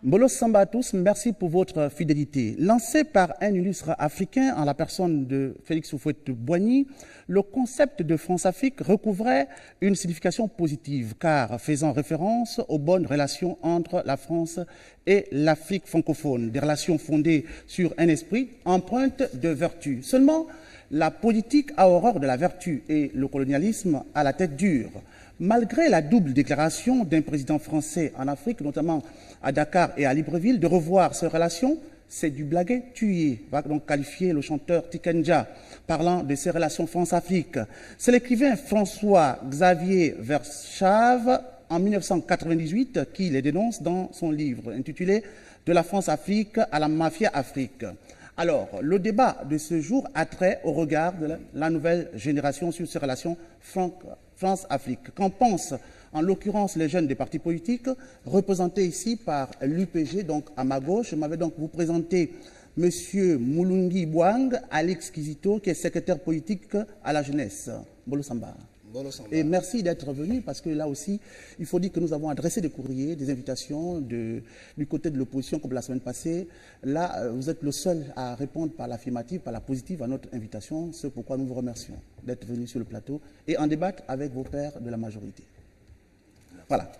Mbolo Samba à tous, merci pour votre fidélité. Lancé par un illustre africain en la personne de Félix Houphouët-Boigny, le concept de France-Afrique recouvrait une signification positive car faisant référence aux bonnes relations entre la France et l'Afrique francophone, des relations fondées sur un esprit empreinte de vertu. Seulement, la politique a horreur de la vertu et le colonialisme a la tête dure. Malgré la double déclaration d'un président français en Afrique, notamment à Dakar et à Libreville, de revoir ces relations, c'est du blaguet tué, va donc qualifier le chanteur Tikenja, parlant de ces relations France-Afrique. C'est l'écrivain François-Xavier Verschave, en 1998, qui les dénonce dans son livre intitulé « De la France-Afrique à la mafia Afrique ». Alors, le débat de ce jour a trait au regard de la nouvelle génération sur ces relations France-Afrique. Qu'en pensent en l'occurrence les jeunes des partis politiques, représentés ici par l'UPG, donc à ma gauche. Je m'avais donc vous présenter M. Mulungi Bouang, Alex Kizito, qui est secrétaire politique à la jeunesse. Bolo Samba. Et merci d'être venu parce que là aussi, il faut dire que nous avons adressé des courriers, des invitations du côté de l'opposition comme la semaine passée. Là, vous êtes le seul à répondre par l'affirmative, par la positive à notre invitation, ce pourquoi nous vous remercions d'être venu sur le plateau et en débattre avec vos pairs de la majorité. Voilà.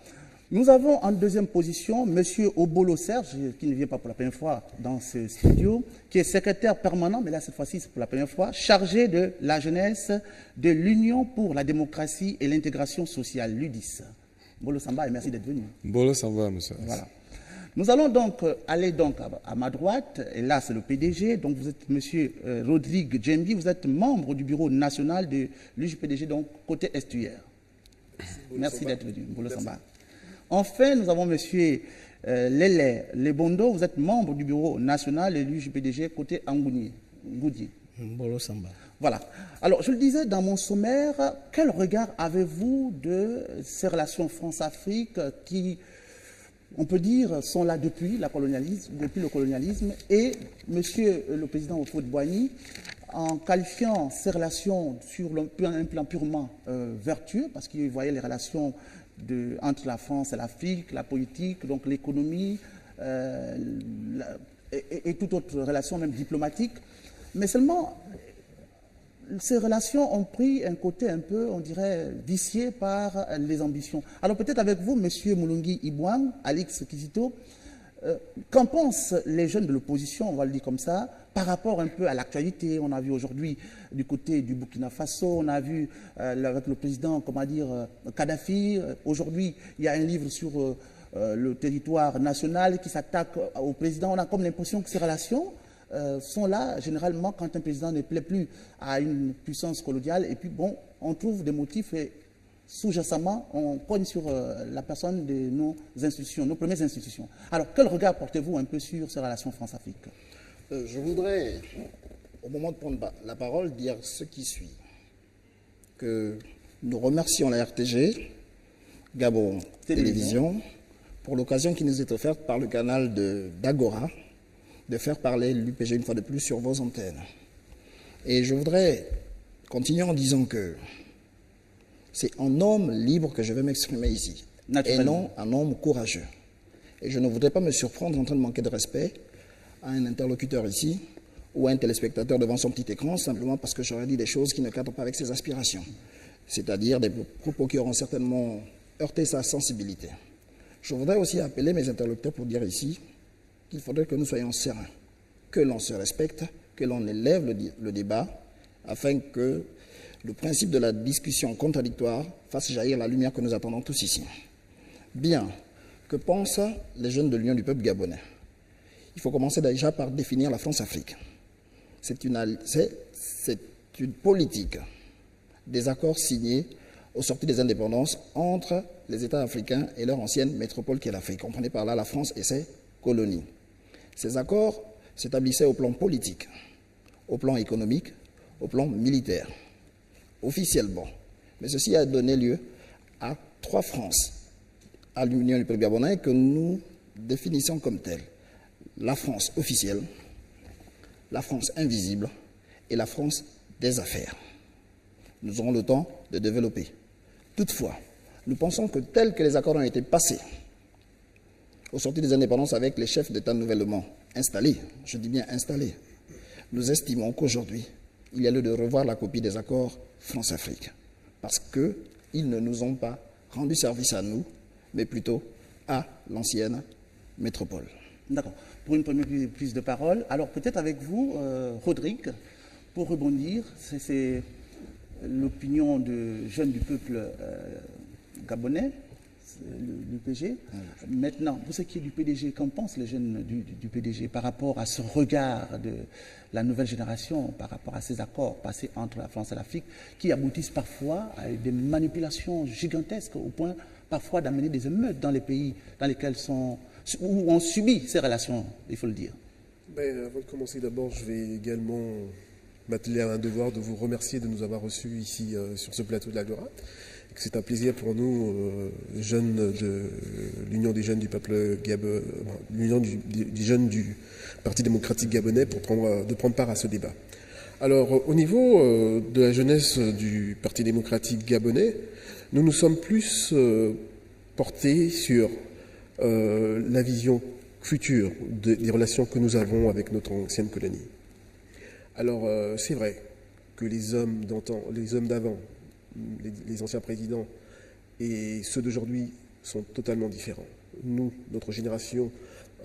Nous avons en deuxième position M. Obolo Serge, qui ne vient pas pour la première fois dans ce studio, qui est secrétaire permanent, mais là cette fois-ci c'est pour la première fois, chargé de la jeunesse de l'Union pour la démocratie et l'intégration sociale, l'UDIS. Bolo Samba, et merci d'être venu. Bolo Samba, monsieur. Voilà. Nous allons donc aller donc à ma droite, et là c'est le PDG, donc vous êtes M. Rodrigue Djembi, vous êtes membre du bureau national de l'UJPDG, donc côté estuaire. Merci d'être venu, Bolo Samba. Enfin, nous avons M. Lele Lebondo, vous êtes membre du bureau national de l'UJPDG côté Ngoudi. Bolo Samba. Voilà. Alors, je le disais dans mon sommaire, quel regard avez-vous de ces relations France-Afrique qui, on peut dire, sont là depuis le colonialisme et M. le président Houphouët-Boigny, en qualifiant ces relations sur un plan purement vertueux, parce qu'il voyait les relations entre la France et l'Afrique, la politique, donc l'économie et toute autre relation, même diplomatique. Mais seulement, ces relations ont pris un côté un peu, on dirait, vicié par les ambitions. Alors peut-être avec vous, M. Mulungi Ibouang, Alex Kizito, qu'en pensent les jeunes de l'opposition, on va le dire comme ça, par rapport un peu à l'actualité? On a vu aujourd'hui du côté du Burkina Faso, on a vu avec le président, comment dire, Kadhafi. Aujourd'hui, il y a un livre sur le territoire national qui s'attaque au président. On a comme l'impression que ces relations sont là, généralement, quand un président ne plaît plus à une puissance coloniale. Et puis, bon, on trouve des motifs et sous-jacemment, on pointe sur la personne de nos institutions, nos premières institutions. Alors, quel regard portez-vous un peu sur ces relations France-Afrique? Je voudrais, au moment de prendre la parole, dire ce qui suit. Que nous remercions la RTG, Gabon Télévision, pour l'occasion qui nous est offerte par le canal d'Agora de faire parler l'UPG une fois de plus sur vos antennes. Et je voudrais continuer en disant que c'est en homme libre que je vais m'exprimer ici, et non en homme courageux. Et je ne voudrais pas me surprendre en train de manquer de respect à un interlocuteur ici ou à un téléspectateur devant son petit écran, simplement parce que j'aurais dit des choses qui ne cadrent pas avec ses aspirations, c'est-à-dire des propos qui auront certainement heurté sa sensibilité. Je voudrais aussi appeler mes interlocuteurs pour dire ici qu'il faudrait que nous soyons sereins, que l'on se respecte, que l'on élève le débat, afin que le principe de la discussion contradictoire fasse jaillir la lumière que nous attendons tous ici. Bien, que pensent les jeunes de l'Union du peuple gabonais? Il faut commencer déjà par définir la France-Afrique. C'est une politique des accords signés au sortir des indépendances entre les États africains et leur ancienne métropole qui est l'Afrique. Comprenez par là la France et ses colonies. Ces accords s'établissaient au plan politique, au plan économique, au plan militaire, officiellement. Mais ceci a donné lieu à 3 France à l'Union du peuple gabonais que nous définissons comme telle. La France officielle, la France invisible et la France des affaires. Nous aurons le temps de développer. Toutefois, nous pensons que tels que les accords ont été passés au sortir des indépendances avec les chefs d'État nouvellement installés, je dis bien installés, nous estimons qu'aujourd'hui, il y a lieu de revoir la copie des accords France-Afrique, parce qu'ils ne nous ont pas rendu service à nous, mais plutôt à l'ancienne métropole. D'accord. Pour une première prise de parole, alors peut-être avec vous, Rodrigue, pour rebondir, c'est l'opinion de jeunes du peuple gabonais, l'UPG. Maintenant, pour ce qui est du PDG, qu'en pensent les jeunes du PDG par rapport à ce regard de la nouvelle génération, par rapport à ces accords passés entre la France et l'Afrique, qui aboutissent parfois à des manipulations gigantesques, au point parfois d'amener des émeutes dans les pays dans lesquels où on subit ces relations, il faut le dire. Avant de commencer, d'abord, je vais également m'atteler à un devoir de vous remercier de nous avoir reçus ici sur ce plateau de l'Agora. C'est un plaisir pour nous, jeunes de l'Union des jeunes du peuple gabonais, l'Union des jeunes du Parti démocratique gabonais, de prendre part à ce débat. Alors, au niveau de la jeunesse du Parti démocratique gabonais, nous nous sommes plus portés sur la vision future des relations que nous avons avec notre ancienne colonie. Alors, c'est vrai que les hommes d'avant, les anciens présidents et ceux d'aujourd'hui sont totalement différents. Nous, notre génération,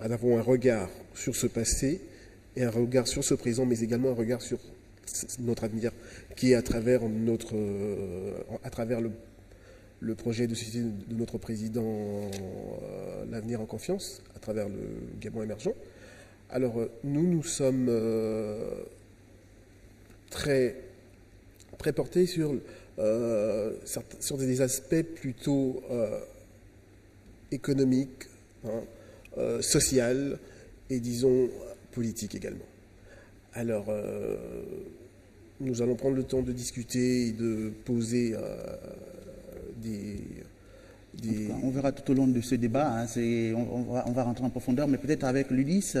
avons un regard sur ce passé et un regard sur ce présent, mais également un regard sur notre avenir, qui est à travers le projet de société de notre président, l'avenir en confiance, à travers le Gabon émergent. Alors, nous sommes très portés sur des aspects plutôt économiques, social et disons politiques également. Alors, nous allons prendre le temps de discuter et de poser On verra tout au long de ce débat, on va rentrer en profondeur, mais peut-être avec l'Ulysse.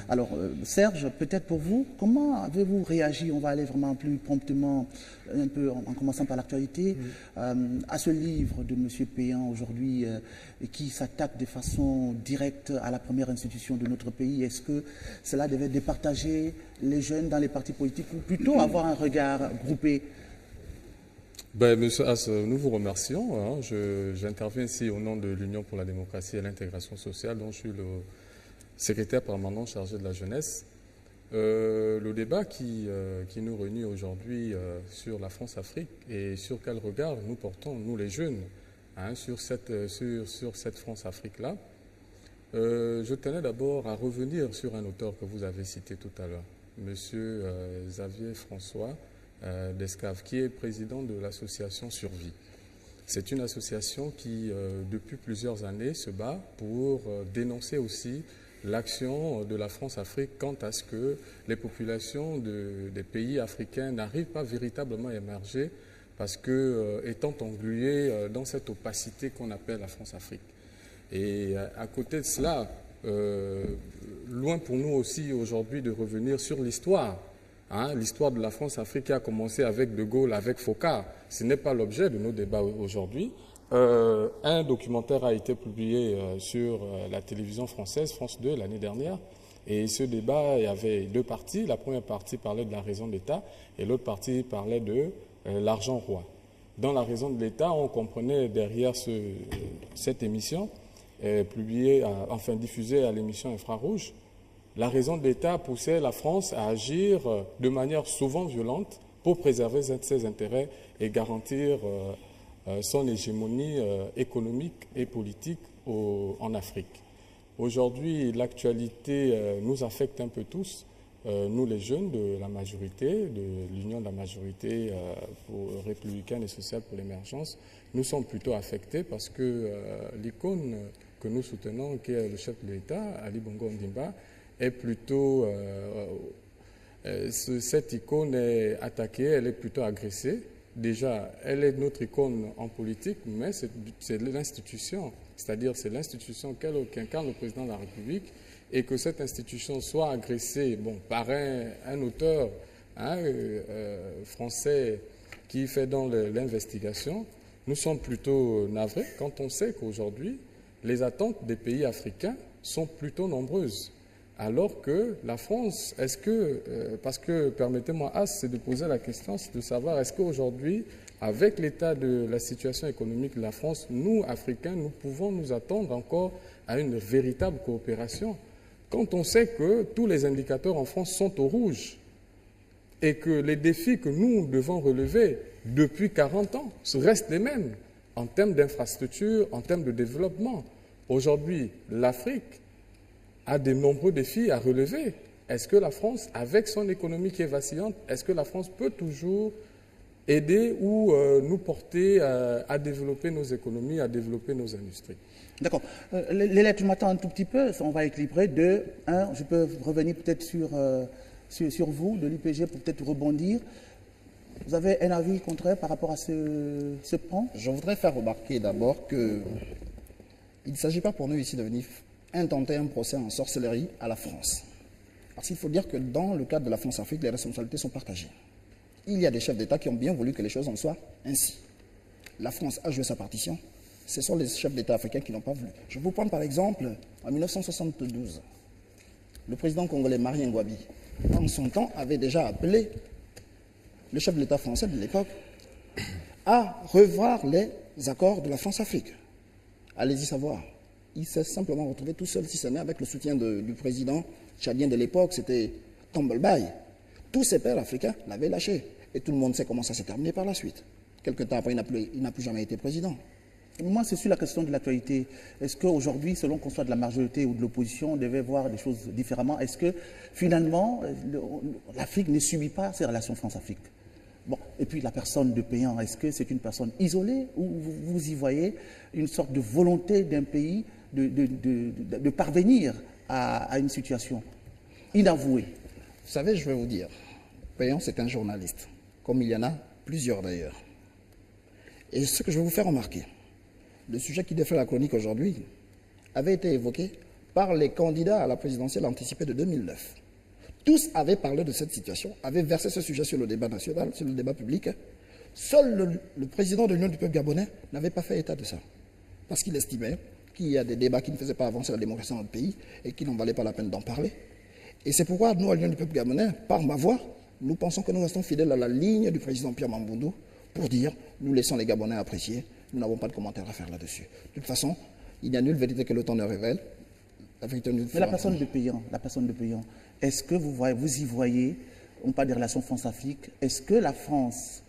Alors, Serge, peut-être pour vous, comment avez-vous réagi? On va aller vraiment plus promptement, un peu en commençant par l'actualité, à ce livre de M. Péan aujourd'hui, qui s'attaque de façon directe à la première institution de notre pays. Est-ce que cela devait départager les jeunes dans les partis politiques ou plutôt avoir un regard groupé? Monsieur Haas, nous vous remercions. J'interviens ici au nom de l'Union pour la démocratie et l'intégration sociale, dont je suis le secrétaire permanent chargé de la jeunesse. Le débat qui nous réunit aujourd'hui sur la France-Afrique et sur quel regard nous portons, nous les jeunes, sur cette France-Afrique-là. Je tenais d'abord à revenir sur un auteur que vous avez cité tout à l'heure, Monsieur Xavier François Descaves, qui est président de l'association Survie. C'est une association qui, depuis plusieurs années, se bat pour dénoncer aussi l'action de la France-Afrique quant à ce que les populations des pays africains n'arrivent pas véritablement à émerger parce que, étant engluées dans cette opacité qu'on appelle la France-Afrique. Et à côté de cela, loin pour nous aussi aujourd'hui de revenir sur l'histoire. L'histoire de la France-Afrique qui a commencé avec De Gaulle, avec Foccart. Ce n'est pas l'objet de nos débats aujourd'hui. Un documentaire a été publié sur la télévision française, France 2, l'année dernière. Et ce débat, il y avait deux parties. La première partie parlait de la raison d'État et l'autre partie parlait de l'argent roi. Dans la raison de l'État, on comprenait derrière cette émission, diffusée à l'émission Infrarouge, la raison de l'État poussait la France à agir de manière souvent violente pour préserver ses intérêts et garantir son hégémonie économique et politique en Afrique. Aujourd'hui, l'actualité nous affecte un peu tous, nous les jeunes de la majorité, de l'Union de la majorité républicaine et sociale pour l'émergence, nous sommes plutôt affectés parce que l'icône que nous soutenons, qui est le chef de l'État, Ali Bongo Ondimba, est plutôt, cette icône est attaquée, elle est plutôt agressée. Déjà, elle est notre icône en politique, mais c'est l'institution, c'est-à-dire c'est l'institution qu'incarne le président de la République, et que cette institution soit agressée par un auteur français qui fait dans l'investigation. Nous sommes plutôt navrés quand on sait qu'aujourd'hui, les attentes des pays africains sont plutôt nombreuses. Alors que la France, est-ce que, parce que, permettez-moi, c'est de poser la question, c'est de savoir, est-ce qu'aujourd'hui, avec l'état de la situation économique de la France, nous, Africains, nous pouvons nous attendre encore à une véritable coopération? Quand on sait que tous les indicateurs en France sont au rouge et que les défis que nous devons relever depuis 40 ans restent les mêmes en termes d'infrastructures, en termes de développement. Aujourd'hui, l'Afrique a de nombreux défis à relever. Est-ce que la France, avec son économie qui est vacillante, est-ce que la France peut toujours aider ou nous porter à développer nos économies, à développer nos industries? D'accord. Les lettres, je m'attends un tout petit peu, on va équilibrer. Je peux revenir peut-être sur vous, de l'UPG, pour peut-être rebondir. Vous avez un avis contraire par rapport à ce point? Je voudrais faire remarquer d'abord qu'il ne s'agit pas pour nous ici de venir intenter un procès en sorcellerie à la France. Parce qu'il faut dire que dans le cadre de la France-Afrique, les responsabilités sont partagées. Il y a des chefs d'État qui ont bien voulu que les choses en soient ainsi. La France a joué sa partition. Ce sont les chefs d'État africains qui n'ont pas voulu. Je vous prends par exemple, en 1972, le président congolais Marien Ngouabi, en son temps, avait déjà appelé le chef de l'État français de l'époque à revoir les accords de la France-Afrique. Allez-y savoir. Il s'est simplement retrouvé tout seul, si ce n'est avec le soutien du président tchadien de l'époque, c'était Tombolbaï. Tous ces pères africains l'avaient lâché. Et tout le monde sait comment ça s'est terminé par la suite. Quelque temps après, il n'a plus jamais été président. Moi, c'est sur la question de l'actualité. Est-ce qu'aujourd'hui, selon qu'on soit de la majorité ou de l'opposition, on devait voir des choses différemment? Est-ce que, finalement, l'Afrique ne subit pas ces relations France-Afrique? Bon, et puis la personne de payant, est-ce que c'est une personne isolée ou vous y voyez une sorte de volonté d'un pays de parvenir à une situation inavouée? Vous savez, je vais vous dire, Payan, c'est un journaliste, comme il y en a plusieurs d'ailleurs. Et ce que je vais vous faire remarquer, le sujet qui défait la chronique aujourd'hui avait été évoqué par les candidats à la présidentielle anticipée de 2009. Tous avaient parlé de cette situation, avaient versé ce sujet sur le débat national, sur le débat public. Seul le président de l'Union du peuple gabonais n'avait pas fait état de ça. Parce qu'il estimait qu'il y a des débats qui ne faisaient pas avancer la démocratie dans notre pays et qui n'en valaient pas la peine d'en parler. Et c'est pourquoi nous, à l'Union du peuple gabonais, par ma voix, nous pensons que nous restons fidèles à la ligne du président Pierre Mamboundou pour dire, nous laissons les Gabonais apprécier, nous n'avons pas de commentaires à faire là-dessus. De toute façon, il n'y a nulle vérité que le temps ne révèle. Mais la personne de payant, est-ce que vous y voyez, on parle des relations France-Afrique, est-ce que la France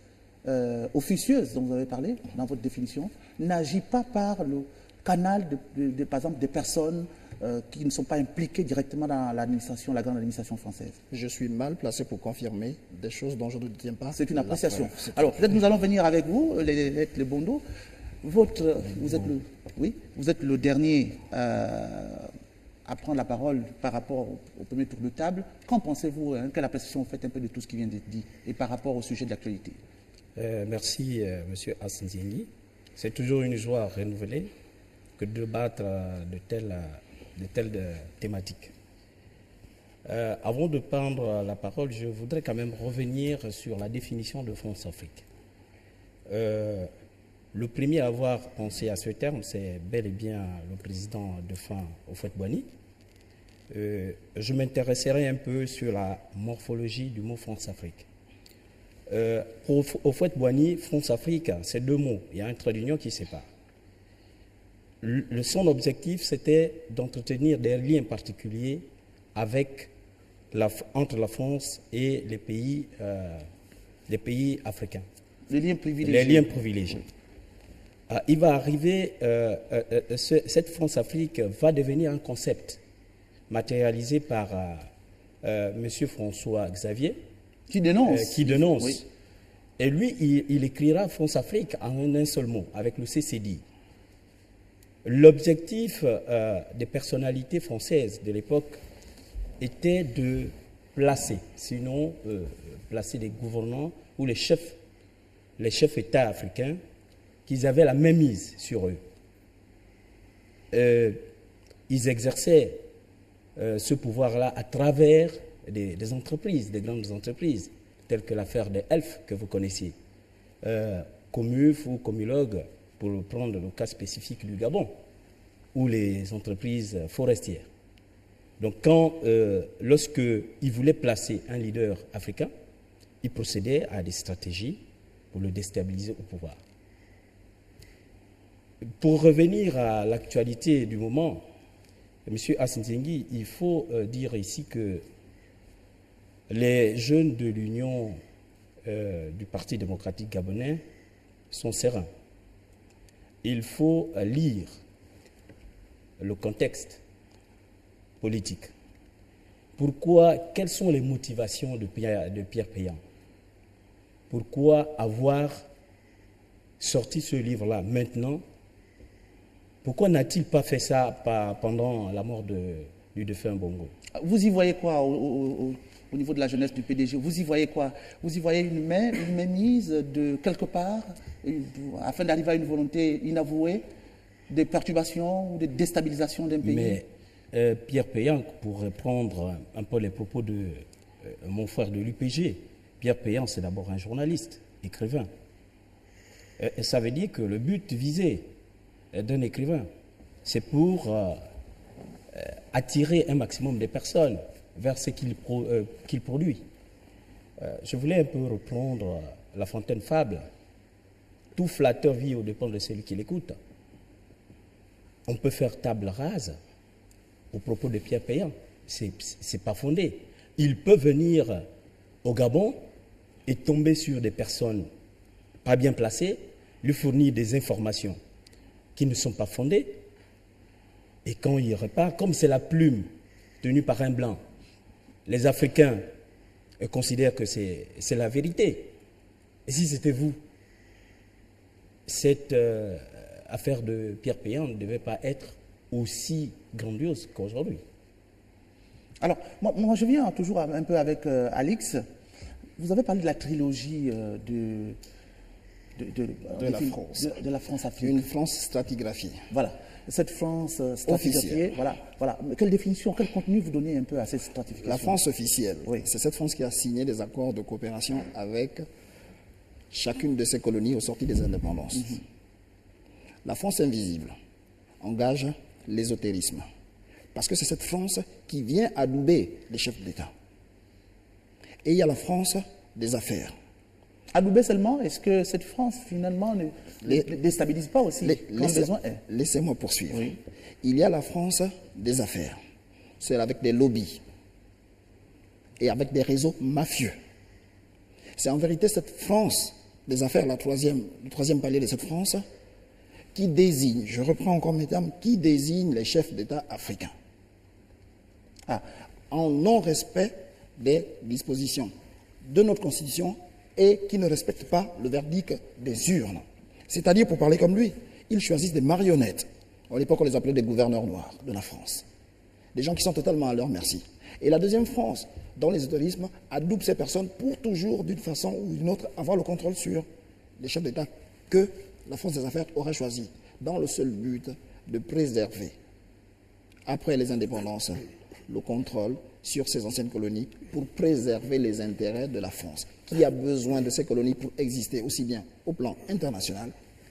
officieuse dont vous avez parlé dans votre définition n'agit pas par le canal par exemple des personnes qui ne sont pas impliquées directement dans l'administration, la grande administration française? Je suis mal placé pour confirmer des choses dont je ne tiens pas. C'est une appréciation. Alors peut-être nous allons venir avec vous, les Bondo. Vous êtes le dernier à prendre la parole par rapport au premier tour de table. Qu'en pensez-vous? Quelle appréciation vous faites un peu de tout ce qui vient d'être dit et par rapport au sujet de l'actualité? Merci, M. Assinzili. C'est toujours une joie renouvelée que de débattre de telles thématiques. Avant de prendre la parole, je voudrais quand même revenir sur la définition de France-Afrique. Le premier à avoir pensé à ce terme, c'est bel et bien le président défunt Houphouët-Boigny. Je m'intéresserai un peu sur la morphologie du mot France-Afrique. Pour Houphouët-Boigny, France-Afrique, c'est deux mots. Il y a un trait d'union qui sépare. Son objectif, c'était d'entretenir des liens particuliers entre la France et les pays africains. Les liens privilégiés. Les liens privilégiés. Il va arriver, cette France-Afrique va devenir un concept matérialisé par M. François Xavier, qui dénonce. Oui. Et lui, il écrira France-Afrique en un seul mot, avec le CCDI. L'objectif des personnalités françaises de l'époque était de placer, sinon placer des gouvernants ou les chefs États africains, qu'ils avaient la même mise sur eux. Ils exerçaient ce pouvoir-là à travers des entreprises, des grandes entreprises, telles que l'affaire des Elf que vous connaissiez, Comuf ou Comilog, pour prendre le cas spécifique du Gabon. ou les entreprises forestières. Donc lorsque il voulait placer un leader africain, il procédait à des stratégies pour le déstabiliser au pouvoir. Pour revenir à l'actualité du moment, M. Hassan Zengi, il faut dire ici que les jeunes de l'Union du Parti démocratique gabonais sont sereins. Il faut lire le contexte politique. Pourquoi, quelles sont les motivations de Pierre Péan? Pourquoi avoir sorti ce livre-là maintenant? Pourquoi n'a-t-il pas fait ça pendant la mort du défunt Bongo? Vous y voyez quoi au niveau de la jeunesse du PDG? Vous y voyez quoi? Vous y voyez une mainmise de quelque part afin d'arriver à une volonté inavouée de perturbation ou de déstabilisation d'un pays? Mais Pierre Péan, pour reprendre un peu les propos de mon frère de l'UPG, Pierre Péan, c'est d'abord un journaliste, écrivain. Et ça veut dire que le but visé d'un écrivain, c'est pour attirer un maximum de personnes vers ce qu'il produit. Je voulais un peu reprendre La Fontaine fable. Tout flatteur vit aux dépens de celui qui l'écoute. On peut faire table rase au propos de Pierre Péan. C'est pas fondé. Il peut venir au Gabon et tomber sur des personnes pas bien placées, lui fournir des informations qui ne sont pas fondées. Et quand il repart, comme c'est la plume tenue par un blanc, les Africains considèrent que c'est la vérité. Et si c'était vous, cette affaire de Pierre Péan ne devait pas être aussi grandiose qu'aujourd'hui. Alors, moi, je viens toujours un peu avec Alix. Vous avez parlé de la trilogie de la France-Afrique. Une France stratigraphiée. Voilà. Cette France stratigraphiée, voilà. Quelle définition, quel contenu vous donnez un peu à cette stratification? La France officielle, oui. C'est cette France qui a signé des accords de coopération avec chacune de ses colonies au sortir des indépendances. La France invisible engage l'ésotérisme. Parce que c'est cette France qui vient adouber les chefs d'État. Et il y a la France des affaires. Adouber seulement, est-ce que cette France, finalement, ne déstabilise pas aussi quand besoin est? Laissez-moi poursuivre. Oui. Il y a la France des affaires. C'est avec des lobbies et avec des réseaux mafieux. C'est en vérité cette France des affaires, le troisième palier de cette France, qui désigne, je reprends encore mes termes, qui désigne les chefs d'État africains. En non-respect des dispositions de notre Constitution et qui ne respectent pas le verdict des urnes. C'est-à-dire, pour parler comme lui, ils choisissent des marionnettes. À l'époque, on les appelait des gouverneurs noirs de la France. Des gens qui sont totalement à leur merci. Et la deuxième France, dans l'ésotérisme, adoube ces personnes pour toujours, d'une façon ou d'une autre, avoir le contrôle sur les chefs d'État que la France des affaires aurait choisi, dans le seul but de préserver, après les indépendances, le contrôle sur ces anciennes colonies pour préserver les intérêts de la France, qui a besoin de ces colonies pour exister aussi bien au plan international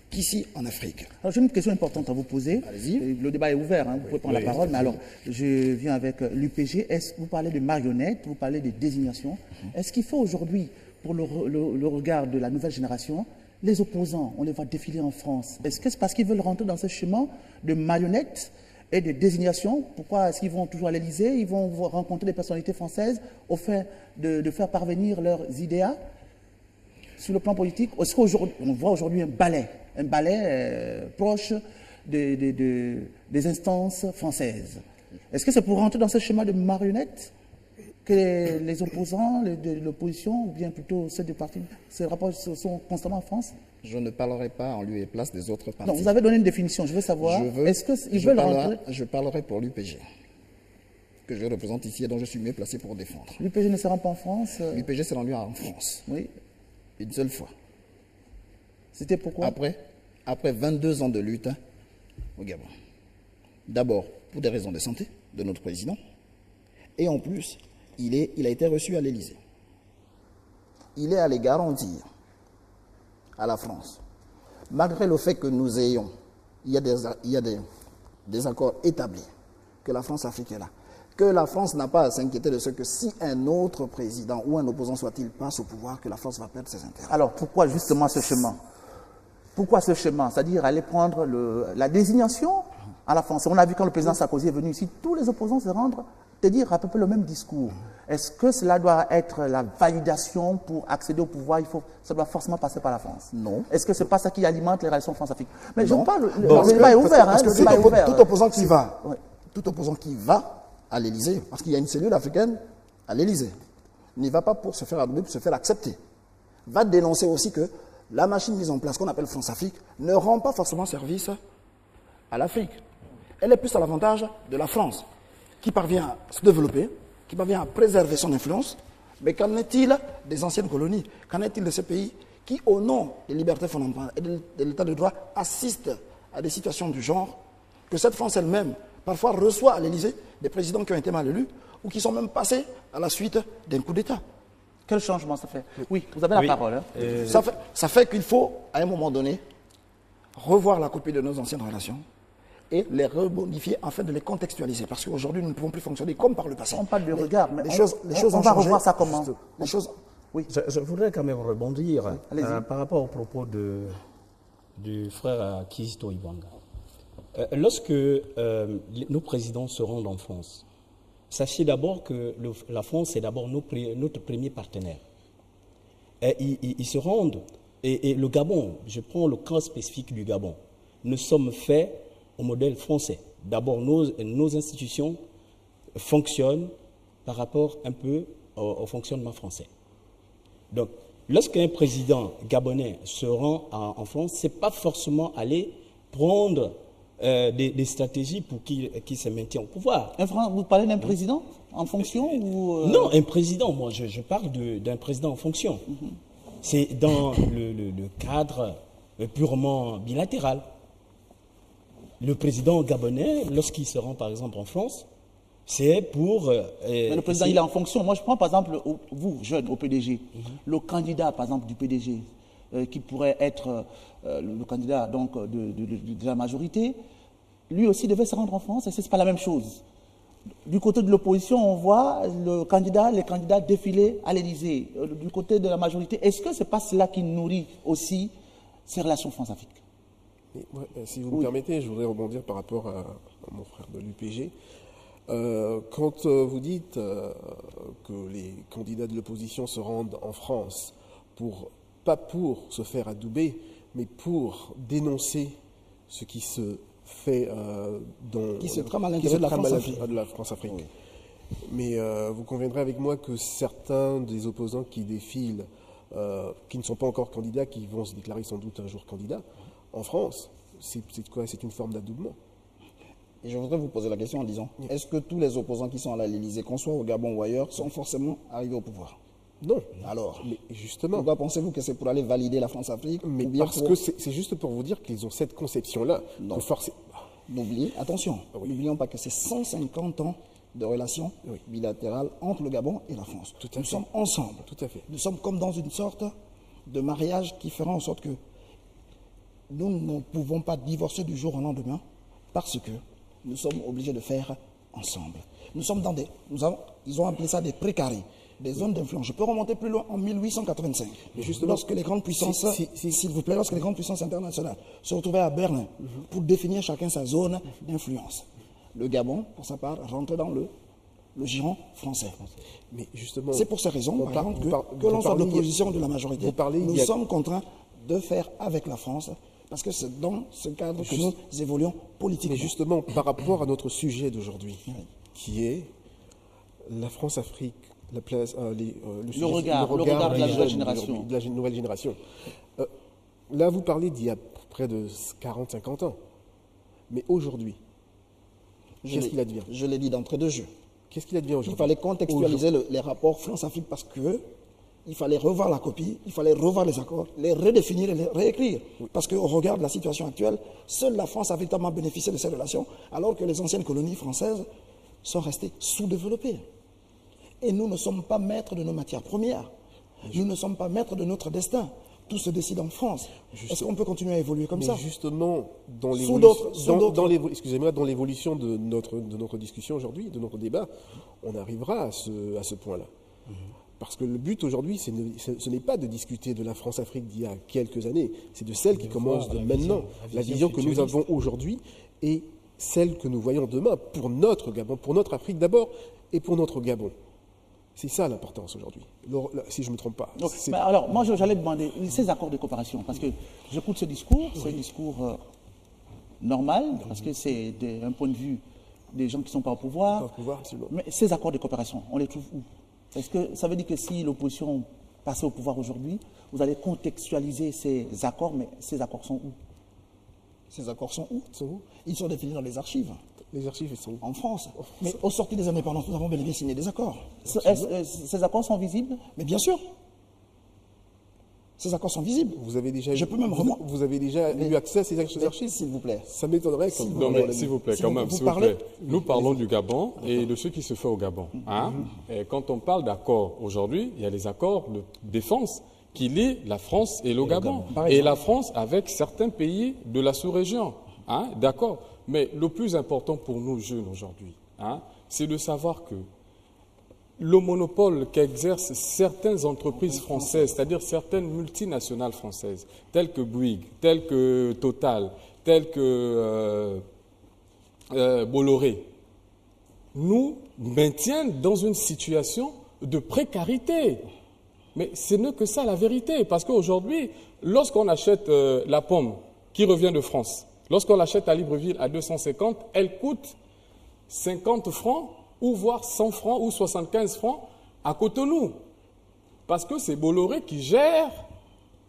qu'ici en Afrique. Alors j'ai une question importante à vous poser. Allez-y. Le débat est ouvert, vous pouvez prendre la parole, mais alors je viens avec l'UPG. Vous parlez de marionnettes, vous parlez de désignation. Est-ce qu'il faut aujourd'hui, pour le regard de la nouvelle génération, les opposants, on les voit défiler en France? Est-ce que c'est parce qu'ils veulent rentrer dans ce chemin de marionnettes et de désignation? Pourquoi est-ce qu'ils vont toujours à l'Élysée? Ils vont rencontrer des personnalités françaises au fait de faire parvenir leurs idéas sur le plan politique? Est-ce qu'aujourd'hui, on voit aujourd'hui un balai proche des instances françaises? Est-ce que c'est pour rentrer dans ce schéma de marionnettes que les opposants de l'opposition, ou bien plutôt ceux des partis, ces rapports sont constamment en France? Je ne parlerai pas en lieu et place des autres partis. Non, vous avez donné une définition, je veux savoir, est-ce qu'ils veulent rentrer? Je parlerai pour l'UPG, que je représente ici et dont je suis mieux placé pour défendre. L'UPG ne se rend pas en France? L'UPG s'est rendu en France. Oui. Une seule fois. C'était pourquoi? Après 22 ans de lutte au Gabon. D'abord, pour des raisons de santé de notre président, et en plus, il a été reçu à l'Élysée. Il est allé garantir à la France, malgré le fait que nous ayons, il y a des accords établis, que la France-Afrique est là, que la France n'a pas à s'inquiéter de ce que si un autre président ou un opposant soit-il passe au pouvoir, que la France va perdre ses intérêts. Alors pourquoi justement ce chemin? Pourquoi ce chemin? C'est-à-dire aller prendre la désignation à la France. On a vu quand le président Sarkozy est venu ici, tous les opposants se rendent te dire à peu près le même discours. Est-ce que cela doit être la validation pour accéder au pouvoir? Ça doit forcément passer par la France. Non. Est-ce que ce n'est pas ça qui alimente les relations France-Afrique? Mais non. je parle, le débat est ouvert. Parce que le débat est ouvert. tout opposant qui va, tout opposant qui va à l'Élysée, parce qu'il y a une cellule africaine à l'Élysée, n'y va pas pour se faire adouber, pour se faire accepter. Va dénoncer aussi que la machine mise en place, qu'on appelle France-Afrique, ne rend pas forcément service à l'Afrique. Elle est plus à l'avantage de la France, qui parvient à se développer, qui parvient à préserver son influence. Mais qu'en est-il des anciennes colonies? Qu'en est-il de ces pays qui, au nom des libertés fondamentales et de l'état de droit, assistent à des situations du genre que cette France elle-même, parfois, reçoit à l'Élysée des présidents qui ont été mal élus ou qui sont même passés à la suite d'un coup d'État? Quel changement ça fait? Oui, vous avez la parole. Hein. Ça fait qu'il faut, à un moment donné, revoir la copie de nos anciennes relations et les remodifier afin de les contextualiser. Parce qu'aujourd'hui, nous ne pouvons plus fonctionner comme par le passé. On parle de regard, mais les choses on ont va changé. revoir ça comment? Les choses... Oui. Je voudrais quand même rebondir par rapport au propos du frère Kizito Ibwanga. Lorsque nos présidents se rendent en France, sachez d'abord que la France est d'abord notre premier partenaire. Ils se rendent, et le Gabon, je prends le cas spécifique du Gabon, nous sommes faits au modèle français. D'abord, nos institutions fonctionnent par rapport un peu au fonctionnement français. Donc, lorsqu'un président gabonais se rend en France, ce n'est pas forcément aller prendre des stratégies pour qu'il se maintienne au pouvoir. Vous parlez d'un président en fonction ou Non, un président, moi je parle d'un président en fonction. C'est dans le cadre purement bilatéral. Le président gabonais, lorsqu'il se rend par exemple en France, c'est pour... mais le président, il est en fonction. Moi, je prends par exemple, vous, jeune, au PDG, le candidat, par exemple, du PDG, qui pourrait être le candidat donc, de la majorité, lui aussi devait se rendre en France, et ce n'est pas la même chose. Du côté de l'opposition, on voit les candidats défiler à l'Élysée. Du côté de la majorité, est-ce que ce n'est pas cela qui nourrit aussi ces relations France-Afrique? Si vous me permettez, je voudrais rebondir par rapport à mon frère de l'UPG. Quand vous dites que les candidats de l'opposition se rendent en France pas pour se faire adouber, mais pour dénoncer ce qui se fait qui se trame à l'intérieur de la France-Afrique. Oui. Mais vous conviendrez avec moi que certains des opposants qui défilent, qui ne sont pas encore candidats, qui vont se déclarer sans doute un jour candidats, en France, c'est quoi? C'est une forme d'adoubement. Et je voudrais vous poser la question en disant, est-ce que tous les opposants qui sont à l'Élysée, qu'on soit au Gabon ou ailleurs, sont forcément arrivés au pouvoir? Non. Alors, mais justement. Pourquoi pensez-vous que c'est pour aller valider la France-Afrique? Mais parce que c'est juste pour vous dire qu'ils ont cette conception-là. Non. N'oubliez, attention, n'oublions pas que c'est 150 ans de relations bilatérales entre le Gabon et la France. Nous sommes ensemble. Tout à fait. Nous sommes comme dans une sorte de mariage qui fera en sorte que nous ne pouvons pas divorcer du jour au lendemain parce que nous sommes obligés de faire ensemble. Nous sommes dans ils ont appelé ça des précarés, des zones d'influence. Je peux remonter plus loin en 1885. Mais justement, lorsque les grandes puissances, s'il vous plaît, lorsque les grandes puissances internationales se retrouvaient à Berlin pour définir chacun sa zone d'influence, le Gabon, pour sa part, rentrait dans le giron français. Mais justement, c'est pour ces raisons, par exemple, que l'on soit de l'opposition ou de la majorité, nous sommes contraints de faire avec la France, parce que c'est dans ce cadre que nous évoluons politiquement. Mais justement, par rapport à notre sujet d'aujourd'hui, qui est la France-Afrique, le regard de la nouvelle génération. De la nouvelle génération. Là, vous parlez d'il y a près de 40-50 ans. Mais aujourd'hui, qu'est-ce qu'il advient? Je l'ai dit d'entrée de jeu. Qu'est-ce qu'il advient aujourd'hui? Il fallait contextualiser les rapports France-Afrique parce que il fallait revoir la copie, il fallait revoir les accords, les redéfinir et les réécrire. Oui. Parce qu'au regard de la situation actuelle, seule la France a véritablement bénéficié de ces relations, alors que les anciennes colonies françaises sont restées sous-développées. Et nous ne sommes pas maîtres de nos matières premières. Nous ne sommes pas maîtres de notre destin. tout se décide en France. Est-ce qu'on peut continuer à évoluer comme ça? Justement, dans l'évolution de notre discussion aujourd'hui, de notre débat, on arrivera à ce point-là. Parce que le but aujourd'hui, ce n'est pas de discuter de la France-Afrique d'il y a quelques années, c'est de celle qui commence de maintenant. La vision que nous avons aujourd'hui et celle que nous voyons demain pour notre Gabon, pour notre Afrique d'abord et pour notre Gabon. C'est ça l'importance aujourd'hui, si je ne me trompe pas. Mais alors, moi, j'allais demander ces accords de coopération, parce que j'écoute ce discours, c'est un discours normal, parce que c'est un point de vue des gens qui ne sont pas au pouvoir. Mais ces accords de coopération, on les trouve où? Est-ce que ça veut dire que si l'opposition passait au pouvoir aujourd'hui, vous allez contextualiser ces accords, mais ces accords sont où? Ces accords sont où? Ils sont définis dans les archives. Les archives, ils sont où? En France. Mais au sortir des indépendances, nous avons bel et bien signé des accords. Ces accords sont visibles? Mais bien sûr. Ces accords sont visibles. Vous avez déjà, vous avez déjà eu accès à ces archives? S'il vous plaît. Ça m'étonnerait. S'il vous plaît, quand même. Nous parlons du Gabon et de ce qui se fait au Gabon. Hein? Et quand on parle d'accords aujourd'hui, il y a les accords de défense qui lient la France et le Gabon. Et la France avec certains pays de la sous-région. Hein? D'accord. Mais le plus important pour nous jeunes aujourd'hui, hein, c'est de savoir que le monopole qu'exercent certaines entreprises françaises, c'est-à-dire certaines multinationales françaises, telles que Bouygues, telles que Total, telles que Bolloré, nous maintiennent dans une situation de précarité. Mais ce n'est que ça la vérité, parce qu'aujourd'hui, lorsqu'on achète la pomme qui revient de France, lorsqu'on l'achète à Libreville à 250, elle coûte 50 francs, ou voire 100 francs ou 75 francs à Cotonou. Parce que c'est Bolloré qui gère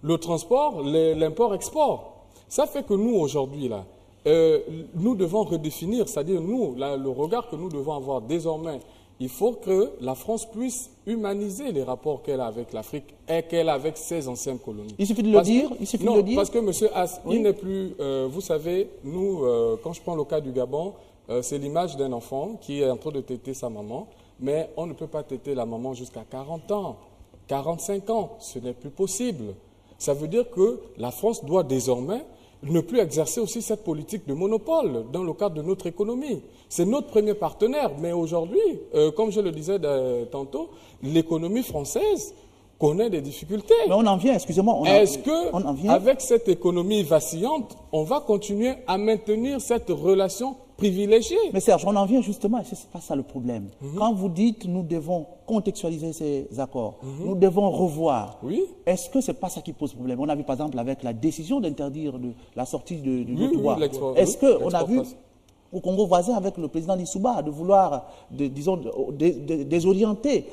le transport, l'import-export. Ça fait que nous, aujourd'hui, là, nous devons redéfinir, c'est-à-dire nous, là, le regard que nous devons avoir désormais, il faut que la France puisse humaniser les rapports qu'elle a avec l'Afrique et qu'elle a avec ses anciennes colonies. Il suffit de le dire. Non, parce que M. As, il n'est plus... vous savez, nous, quand je prends le cas du Gabon, c'est l'image d'un enfant qui est en train de téter sa maman, mais on ne peut pas téter la maman jusqu'à 40 ans, 45 ans. Ce n'est plus possible. Ça veut dire que la France doit désormais ne plus exercer aussi cette politique de monopole dans le cadre de notre économie. C'est notre premier partenaire, mais aujourd'hui, comme je le disais tantôt, l'économie française connaît des difficultés. Mais on en vient, excusez-moi. Est-ce que, avec cette économie vacillante, on va continuer à maintenir cette relation privilégiée? Mais Serge, on en vient justement, et ce n'est pas ça le problème. Quand vous dites nous devons contextualiser ces accords, nous devons revoir, est-ce que ce n'est pas ça qui pose problème? On a vu par exemple avec la décision d'interdire la sortie de l'Ottawa. Est-ce qu'on a vu au Congo voisin avec le président Lissouba de vouloir, désorienter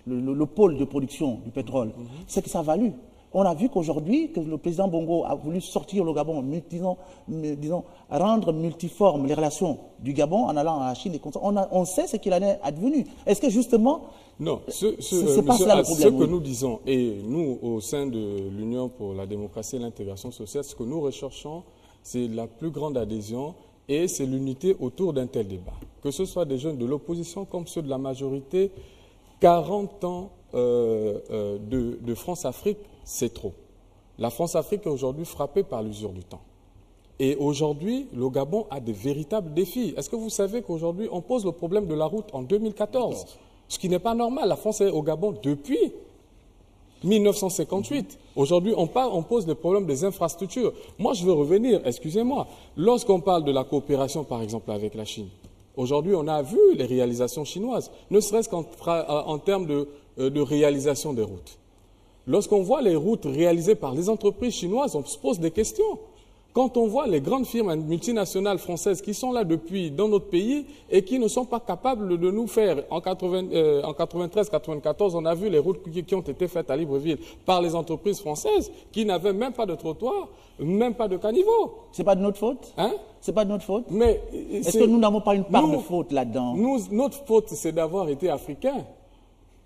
le pôle de production du pétrole? C'est que ça a valu. On a vu qu'aujourd'hui, que le président Bongo a voulu sortir le Gabon, disons, rendre multiformes les relations du Gabon en allant à la Chine. On sait ce qu'il en est advenu. Est-ce que justement, non, c'est pas cela le problème? Ce que nous disons, et nous, au sein de l'Union pour la démocratie et l'intégration sociale, ce que nous recherchons, c'est la plus grande adhésion et c'est l'unité autour d'un tel débat. Que ce soit des jeunes de l'opposition comme ceux de la majorité, 40 ans de France-Afrique, c'est trop. La France-Afrique est aujourd'hui frappée par l'usure du temps. Et aujourd'hui, le Gabon a de véritables défis. Est-ce que vous savez qu'aujourd'hui, on pose le problème de la route en 2014? Ce qui n'est pas normal. La France est au Gabon depuis 1958. Aujourd'hui, on pose le problème des infrastructures. Moi, je veux revenir, excusez-moi, lorsqu'on parle de la coopération, par exemple, avec la Chine, aujourd'hui, on a vu les réalisations chinoises, ne serait-ce qu'en termes de réalisation des routes. Lorsqu'on voit les routes réalisées par les entreprises chinoises, on se pose des questions. Quand on voit les grandes firmes multinationales françaises qui sont là depuis dans notre pays et qui ne sont pas capables de nous faire, en 93-94, on a vu les routes qui ont été faites à Libreville par les entreprises françaises qui n'avaient même pas de trottoir, même pas de caniveau. C'est pas de notre faute? Hein? C'est pas de notre faute? Mais est-ce que nous n'avons pas une part de faute là-dedans? Notre faute, c'est d'avoir été africains.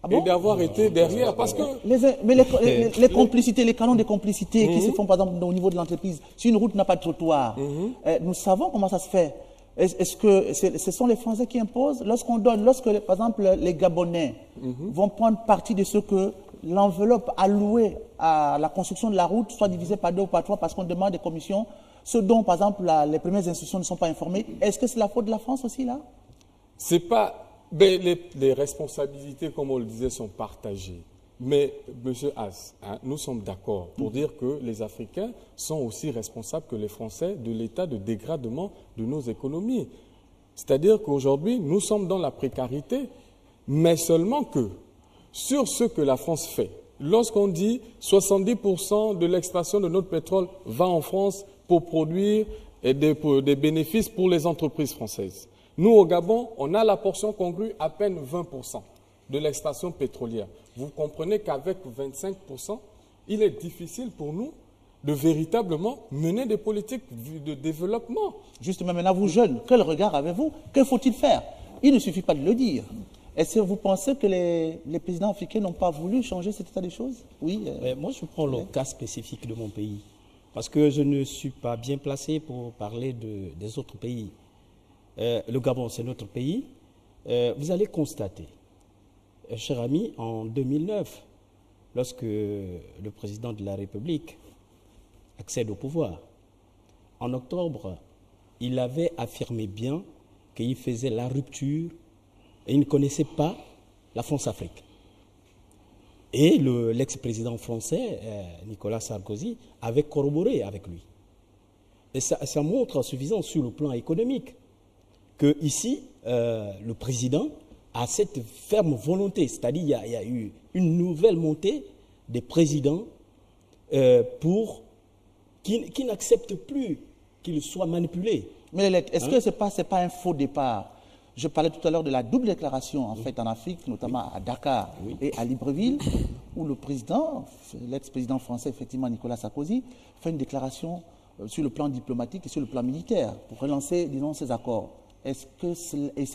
Et d'avoir été derrière, parce que... les complicités, les canons de complicité qui se font, par exemple, au niveau de l'entreprise, si une route n'a pas de trottoir, nous savons comment ça se fait. Est-ce que ce sont les Français qui imposent? Lorsque, par exemple, les Gabonais vont prendre parti de ce que l'enveloppe allouée à la construction de la route soit divisée par 2 ou par 3 parce qu'on demande des commissions, ce dont, par exemple, les premières institutions ne sont pas informées. Est-ce que c'est la faute de la France aussi, là? C'est pas... Ben, les responsabilités, comme on le disait, sont partagées. Mais, M. Haas, nous sommes d'accord pour dire que les Africains sont aussi responsables que les Français de l'état de dégradement de nos économies. C'est-à-dire qu'aujourd'hui, nous sommes dans la précarité, mais seulement que sur ce que la France fait, lorsqu'on dit 70% de l'extraction de notre pétrole va en France pour produire des bénéfices pour les entreprises françaises. Nous, au Gabon, on a la portion congrue à peine 20% de l'extraction pétrolière. Vous comprenez qu'avec 25%, il est difficile pour nous de véritablement mener des politiques de développement. Justement, maintenant, vous jeunes, quel regard avez-vous? Que faut-il faire? Il ne suffit pas de le dire. Est-ce que vous pensez que les présidents africains n'ont pas voulu changer cet état des choses? Oui. Moi, je prends le cas spécifique de mon pays, parce que je ne suis pas bien placé pour parler des autres pays. Le Gabon, c'est notre pays. Vous allez constater, cher ami, en 2009, lorsque le président de la République accède au pouvoir, en octobre, il avait affirmé bien qu'il faisait la rupture et il ne connaissait pas la France-Afrique. Et l'ex-président français, Nicolas Sarkozy, avait corroboré avec lui. Et ça montre suffisant sur le plan économique que ici, le président a cette ferme volonté, c'est-à-dire il y a eu une nouvelle montée des présidents qui n'acceptent plus qu'ils soient manipulés. Mais est-ce que ce n'est pas un faux départ? Je parlais tout à l'heure de la double déclaration en fait en Afrique, notamment à Dakar et à Libreville, où le président, l'ex-président français, effectivement Nicolas Sarkozy, fait une déclaration sur le plan diplomatique et sur le plan militaire pour relancer, disons, ces accords. Est-ce que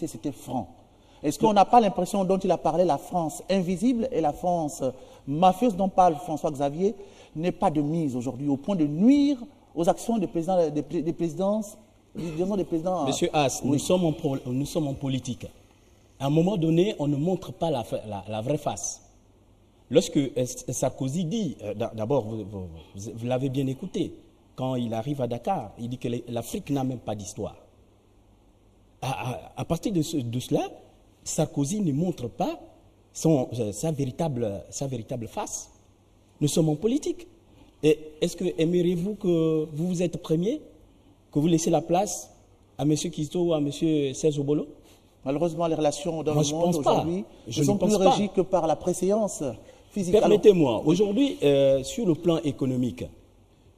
c'était franc? Est-ce qu'on n'a pas l'impression dont il a parlé, la France invisible et la France mafieuse dont parle François Xavier, n'est pas de mise aujourd'hui au point de nuire aux actions des présidents. Monsieur Haas, nous sommes en politique. À un moment donné, on ne montre pas la vraie face. Lorsque Sarkozy dit, d'abord, vous l'avez bien écouté, quand il arrive à Dakar, il dit que l'Afrique n'a même pas d'histoire. À partir de cela, Sarkozy ne montre pas sa véritable face. Nous sommes en politique. Et est-ce que aimeriez-vous que vous êtes premier, que vous laissez la place à M. Kisto ou à M. Serge Obolo? Malheureusement, les relations dans le monde aujourd'hui ne sont plus régies que par la préséance physique. Permettez-moi, aujourd'hui, sur le plan économique,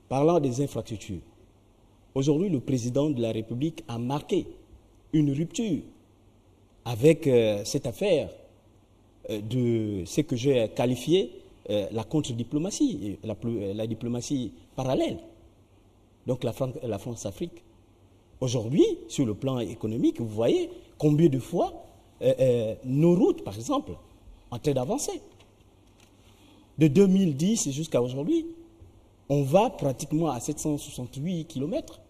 parlant des infrastructures, aujourd'hui, le président de la République a marqué une rupture avec cette affaire de ce que j'ai qualifié la contre-diplomatie, la diplomatie parallèle. Donc la France-Afrique. Aujourd'hui, sur le plan économique, vous voyez combien de fois nos routes, par exemple, en train d'avancer. De 2010 jusqu'à aujourd'hui, on va pratiquement à 768 km,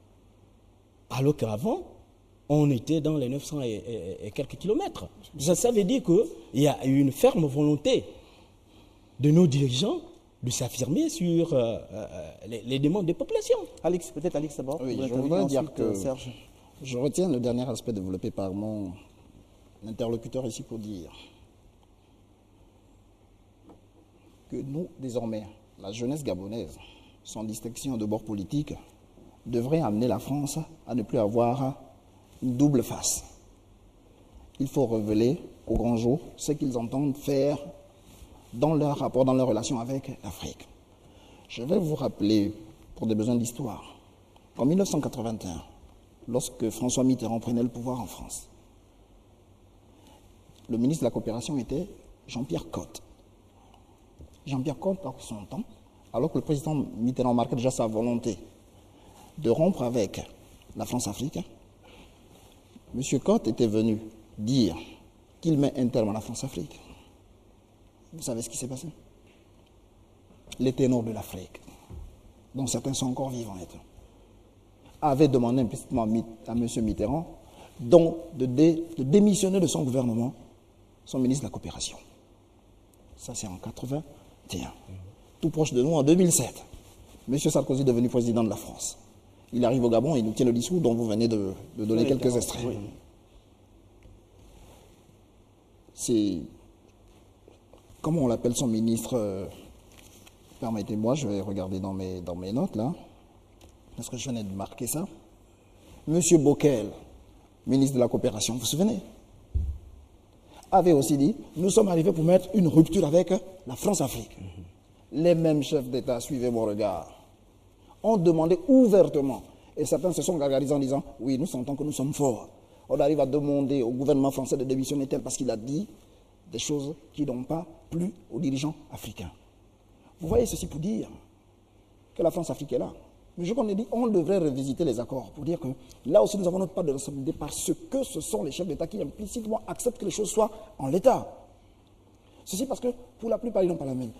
alors qu'avant, on était dans les 900 et quelques kilomètres. Ça veut dire qu'il y a une ferme volonté de nos dirigeants de s'affirmer sur les demandes des populations. Alex, peut-être Alex d'abord. Oui, je voudrais dire que Serge, je retiens le dernier aspect développé par mon interlocuteur ici pour dire que nous, désormais, la jeunesse gabonaise, sans distinction de bord politique, devrait amener la France à ne plus avoir une double face. Il faut révéler au grand jour ce qu'ils entendent faire dans leur rapport, dans leur relation avec l'Afrique. Je vais vous rappeler, pour des besoins d'histoire, qu'en 1981, lorsque François Mitterrand prenait le pouvoir en France, le ministre de la Coopération était Jean-Pierre Cot. Jean-Pierre Cot, par son temps, alors que le président Mitterrand marquait déjà sa volonté de rompre avec la France-Afrique, M. Cot était venu dire qu'il met un terme à la France-Afrique. Vous savez ce qui s'est passé? Les ténors de l'Afrique, dont certains sont encore vivants, avaient demandé implicitement à M. Mitterrand de démissionner de son gouvernement, son ministre de la Coopération. Ça, c'est en 80. Tiens, tout proche de nous en 2007. M. Sarkozy est devenu président de la France. Il arrive au Gabon et il nous tient le discours dont vous venez de donner quelques extraits. Oui. C'est... Comment on l'appelle son ministre permettez-moi, je vais regarder dans mes notes là. Parce que je venais de marquer ça. Monsieur Bockel, ministre de la Coopération, vous vous souvenez, avait aussi dit, nous sommes arrivés pour mettre une rupture avec la France-Afrique. Les mêmes chefs d'État, suivez mon regard, ont demandé ouvertement, et certains se sont gargarisés en disant, oui, nous sentons que nous sommes forts. On arrive à demander au gouvernement français de démissionner tel parce qu'il a dit des choses qui n'ont pas plu aux dirigeants africains. Vous voyez ceci pour dire que la France-Afrique est là. Mais je qu'on ait dit, on devrait revisiter les accords pour dire que là aussi nous avons notre part de responsabilité parce que ce sont les chefs d'État qui implicitement acceptent que les choses soient en l'état. Ceci parce que pour la plupart ils n'ont pas la même.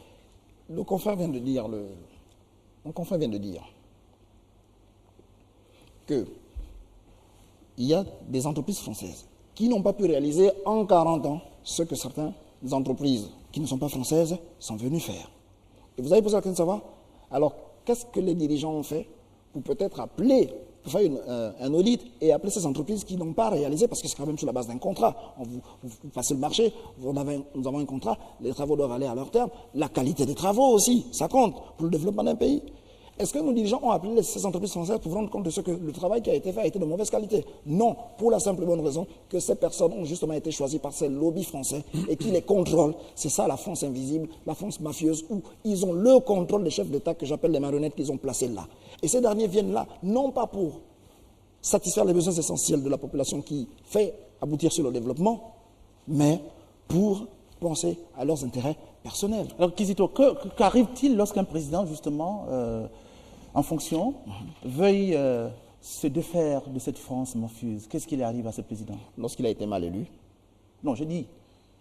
Le confrère vient de dire, que il y a des entreprises françaises qui n'ont pas pu réaliser en 40 ans ce que certaines entreprises qui ne sont pas françaises sont venues faire. Et vous avez posé la question de savoir, alors qu'est-ce que les dirigeants ont fait pour peut-être appeler, pour faire un audit et appeler ces entreprises qui n'ont pas réalisé, parce que c'est quand même sur la base d'un contrat. Vous passez le marché, nous avons un contrat, les travaux doivent aller à leur terme. La qualité des travaux aussi, ça compte pour le développement d'un pays. Est-ce que nos dirigeants ont appelé ces entreprises françaises pour rendre compte de ce que le travail qui a été fait a été de mauvaise qualité? Non, pour la simple et bonne raison que ces personnes ont justement été choisies par ces lobbies français et qui les contrôlent. C'est ça la France invisible, la France mafieuse, où ils ont le contrôle des chefs d'État que j'appelle les marionnettes qu'ils ont placées là. Et ces derniers viennent là, non pas pour satisfaire les besoins essentiels de la population qui fait aboutir sur le développement, mais pour penser à leurs intérêts personnels. Alors, Kizito, qu'arrive-t-il lorsqu'un président, justement, en fonction, veuille se défaire de cette France mafieuse? Qu'est-ce qui lui arrive à ce président? Lorsqu'il a été mal élu? Non, je dis,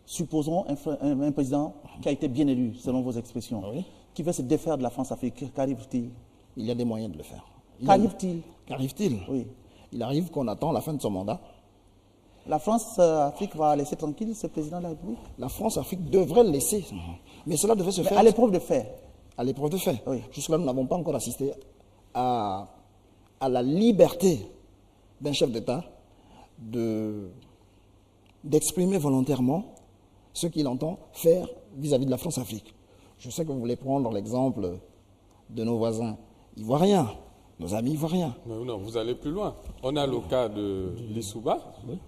supposons un président qui a été bien élu, selon vos expressions, oui, qui veut se défaire de la France-Afrique. Qu'arrive-t-il? Il y a des moyens de le faire. Qu'arrive-t-il? Qu'arrive-t-il? Oui. Il arrive qu'on attend la fin de son mandat. La France-Afrique va laisser tranquille ce président de la République? La France-Afrique devrait le laisser. Mais cela devait se faire... à l'épreuve de fait. À l'épreuve de fait. Oui. Jusque-là, nous n'avons pas encore assisté à la liberté d'un chef d'État d'exprimer volontairement ce qu'il entend faire vis-à-vis de la France-Afrique. Je sais que vous voulez prendre l'exemple de nos voisins ivoiriens, nos amis ivoiriens. Non, vous allez plus loin. On a le cas de Lissouba,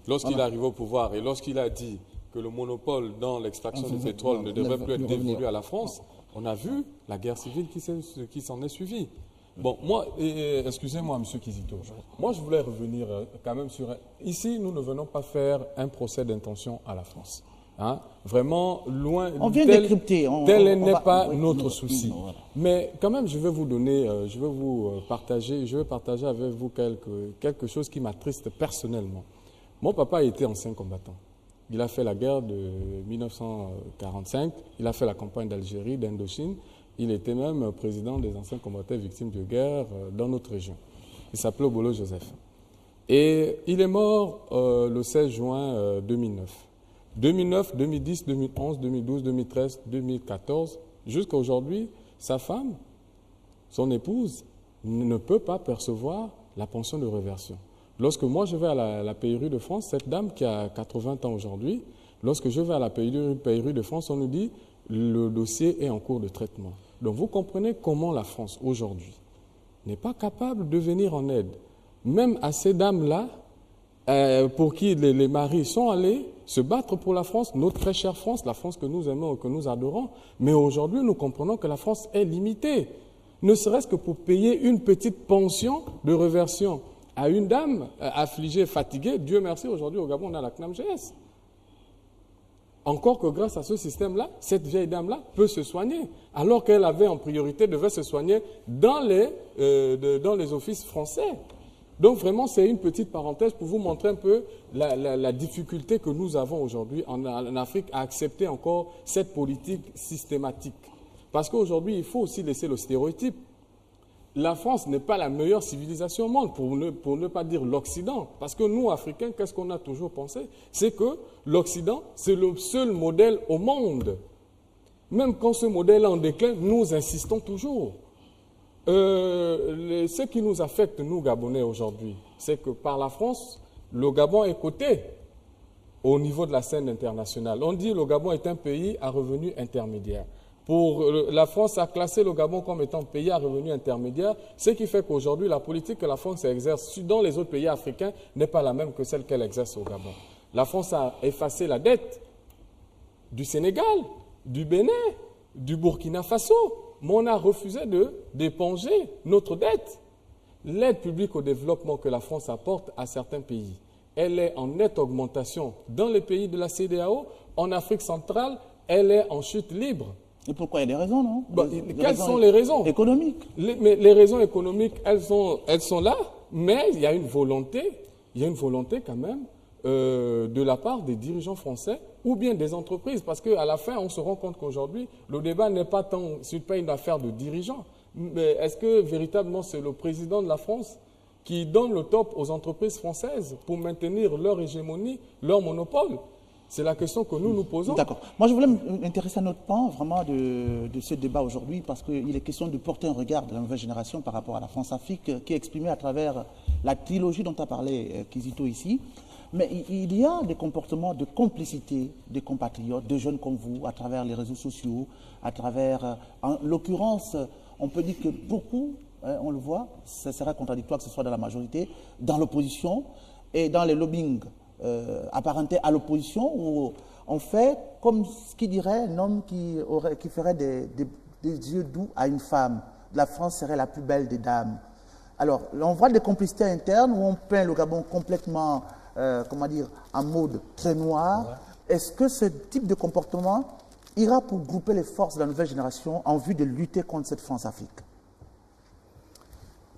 lorsqu'il arrive au pouvoir et lorsqu'il a dit que le monopole dans l'extraction du pétrole ne devrait plus être dévolu à la France, on a vu la guerre civile qui s'en est suivie. Bon, moi, excusez-moi, M. Kizito, moi je voulais revenir quand même sur... Ici, nous ne venons pas faire un procès d'intention à la France. Hein? Vraiment, loin... On vient décrypter. Tel n'est pas notre souci. Mais quand même, je vais vous donner, je vais partager avec vous quelque chose qui m'attriste personnellement. Mon papa était ancien combattant. Il a fait la guerre de 1945, il a fait la campagne d'Algérie, d'Indochine. Il était même président des anciens combattants victimes de guerre dans notre région. Il s'appelait Obolo Joseph. Et il est mort le 16 juin 2009. 2009, 2010, 2011, 2012, 2013, 2014, jusqu'à aujourd'hui, sa femme, son épouse, ne peut pas percevoir la pension de réversion. Lorsque moi je vais à la PRU de France, cette dame qui a 80 ans aujourd'hui, lorsque je vais à la PRU de France, on nous dit le dossier est en cours de traitement. Donc vous comprenez comment la France aujourd'hui n'est pas capable de venir en aide, même à ces dames-là, pour qui les maris sont allés se battre pour la France, notre très chère France, la France que nous aimons et que nous adorons. Mais aujourd'hui, nous comprenons que la France est limitée, ne serait-ce que pour payer une petite pension de réversion à une dame affligée, fatiguée. Dieu merci, aujourd'hui au Gabon, on a la CNAMGS. Encore que grâce à ce système-là, cette vieille dame-là peut se soigner, alors qu'elle avait en priorité, devait se soigner dans les offices français. Donc vraiment, c'est une petite parenthèse pour vous montrer un peu la difficulté que nous avons aujourd'hui en Afrique à accepter encore cette politique systématique. Parce qu'aujourd'hui, il faut aussi laisser le stéréotype. La France n'est pas la meilleure civilisation au monde, pour ne pas dire l'Occident. Parce que nous, Africains, qu'est-ce qu'on a toujours pensé? C'est que l'Occident, c'est le seul modèle au monde. Même quand ce modèle est en déclin, nous insistons toujours. Ce qui nous affecte, nous, Gabonais, aujourd'hui, c'est que par la France, le Gabon est coté au niveau de la scène internationale. On dit que le Gabon est un pays à revenu intermédiaire. La France a classé le Gabon comme étant pays à revenu intermédiaire, ce qui fait qu'aujourd'hui, la politique que la France exerce dans les autres pays africains n'est pas la même que celle qu'elle exerce au Gabon. La France a effacé la dette du Sénégal, du Bénin, du Burkina Faso, mais on a refusé d'éponger notre dette. L'aide publique au développement que la France apporte à certains pays, elle est en nette augmentation dans les pays de la CEDEAO. En Afrique centrale, elle est en chute libre. Et pourquoi? Il y a des raisons, non? Quelles sont les raisons? Économiques. Les raisons économiques, elles sont là, mais il y a une volonté quand même de la part des dirigeants français ou bien des entreprises. Parce qu'à la fin, on se rend compte qu'aujourd'hui, le débat n'est pas tant une affaire de dirigeants. Mais est-ce que véritablement c'est le président de la France qui donne le top aux entreprises françaises pour maintenir leur hégémonie, leur monopole? C'est la question que nous nous posons. D'accord. Moi, je voulais m'intéresser à notre pan vraiment de ce débat aujourd'hui parce qu'il est question de porter un regard de la nouvelle génération par rapport à la France-Afrique qui est exprimée à travers la trilogie dont a parlé Kizito ici. Mais il y a des comportements de complicité des compatriotes, de jeunes comme vous, à travers les réseaux sociaux, à travers, en l'occurrence, on peut dire que beaucoup, on le voit, ce serait contradictoire que ce soit dans la majorité, dans l'opposition et dans les lobbying apparentés à l'opposition, où on fait comme ce qui dirait un homme qui ferait des yeux doux à une femme. La France serait la plus belle des dames. Alors, on voit des complicités internes où on peint le Gabon complètement, en mode très noir. Ouais. Est-ce que ce type de comportement ira pour grouper les forces de la nouvelle génération en vue de lutter contre cette France-Afrique?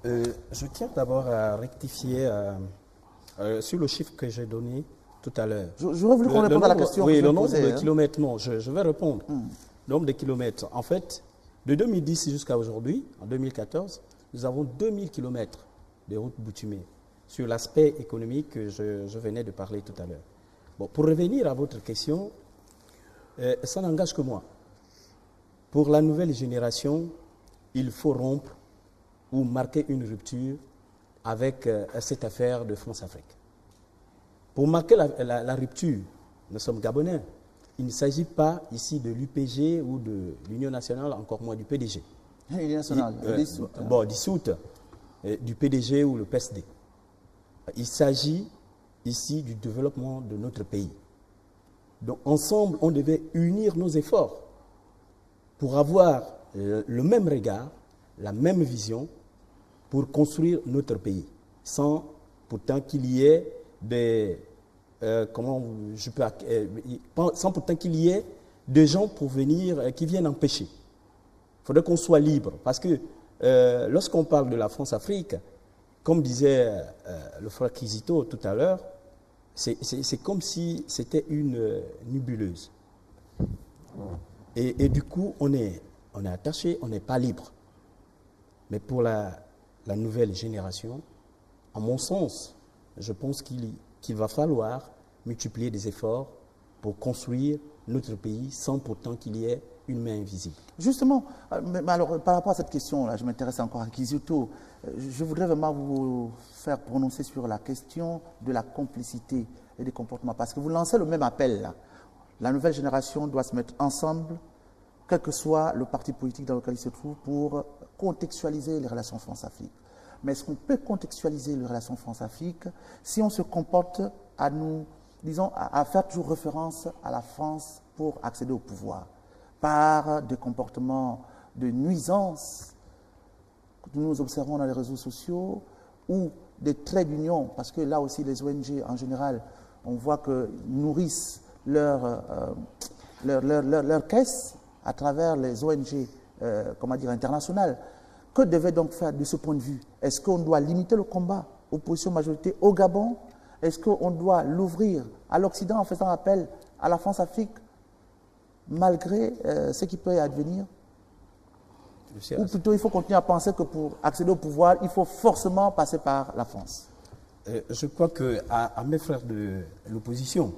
Je tiens d'abord à rectifier sur le chiffre que j'ai donné tout à l'heure. J'aurais voulu qu'on réponde à la question. Oui, le nombre de kilomètres, non, je vais répondre. Le nombre de kilomètres. En fait, de 2010 jusqu'à aujourd'hui, en 2014, nous avons 2000 kilomètres de routes bitumées sur l'aspect économique que je venais de parler tout à l'heure. Bon, pour revenir à votre question, ça n'engage que moi. Pour la nouvelle génération, il faut rompre ou marquer une rupture avec cette affaire de France-Afrique. Pour marquer la rupture, nous sommes Gabonais. Il ne s'agit pas ici de l'UPG ou de l'Union nationale, encore moins du PDG. L'Union nationale, dissoute. Bon, dissoute, du PDG ou le PSD. Il s'agit ici du développement de notre pays. Donc ensemble, on devait unir nos efforts pour avoir le même regard, la même vision, pour construire notre pays, sans pourtant qu'il y ait sans pourtant qu'il y ait des gens qui viennent empêcher. Il faudrait qu'on soit libre, parce que lorsqu'on parle de la France-Afrique, comme disait le frère Kizito tout à l'heure, c'est comme si c'était une nébuleuse. Et du coup, on est attaché, on n'est pas libre. Mais pour la nouvelle génération, à mon sens, je pense qu'il va falloir multiplier des efforts pour construire notre pays sans pourtant qu'il y ait une main invisible. Justement, mais alors, par rapport à cette question-là, je m'intéresse encore à Kizito. Je voudrais vraiment vous faire prononcer sur la question de la complicité et des comportements. Parce que vous lancez le même appel là. La nouvelle génération doit se mettre ensemble, quel que soit le parti politique dans lequel il se trouve, pour contextualiser les relations France-Afrique. Mais est-ce qu'on peut contextualiser les relations France-Afrique si on se comporte à faire toujours référence à la France pour accéder au pouvoir, par des comportements de nuisance que nous observons dans les réseaux sociaux ou des traits d'union, parce que là aussi les ONG en général, on voit que nourrissent leur caisse à travers les ONG internationales. Que devait donc faire de ce point de vue? Est-ce qu'on doit limiter le combat opposition-majorité au Gabon? Est-ce qu'on doit l'ouvrir à l'Occident en faisant appel à la France-Afrique malgré ce qui peut y advenir? Ou plutôt il faut continuer à penser que pour accéder au pouvoir, il faut forcément passer par la France? Je crois qu'à mes frères de l'opposition,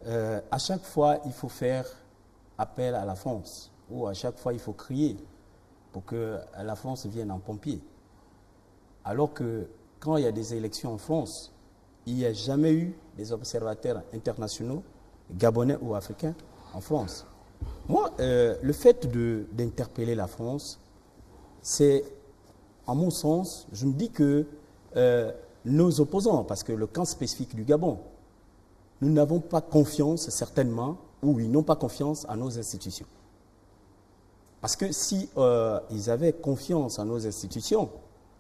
à chaque fois, il faut faire appel à la France, où à chaque fois il faut crier pour que la France vienne en pompier. Alors que quand il y a des élections en France, il n'y a jamais eu des observateurs internationaux, gabonais ou africains, en France. Moi, le fait d'interpeller la France, c'est, en mon sens, je me dis que nos opposants, parce que le camp spécifique du Gabon, nous n'avons pas confiance, certainement, ou ils n'ont pas confiance à nos institutions. Parce que si ils avaient confiance en nos institutions,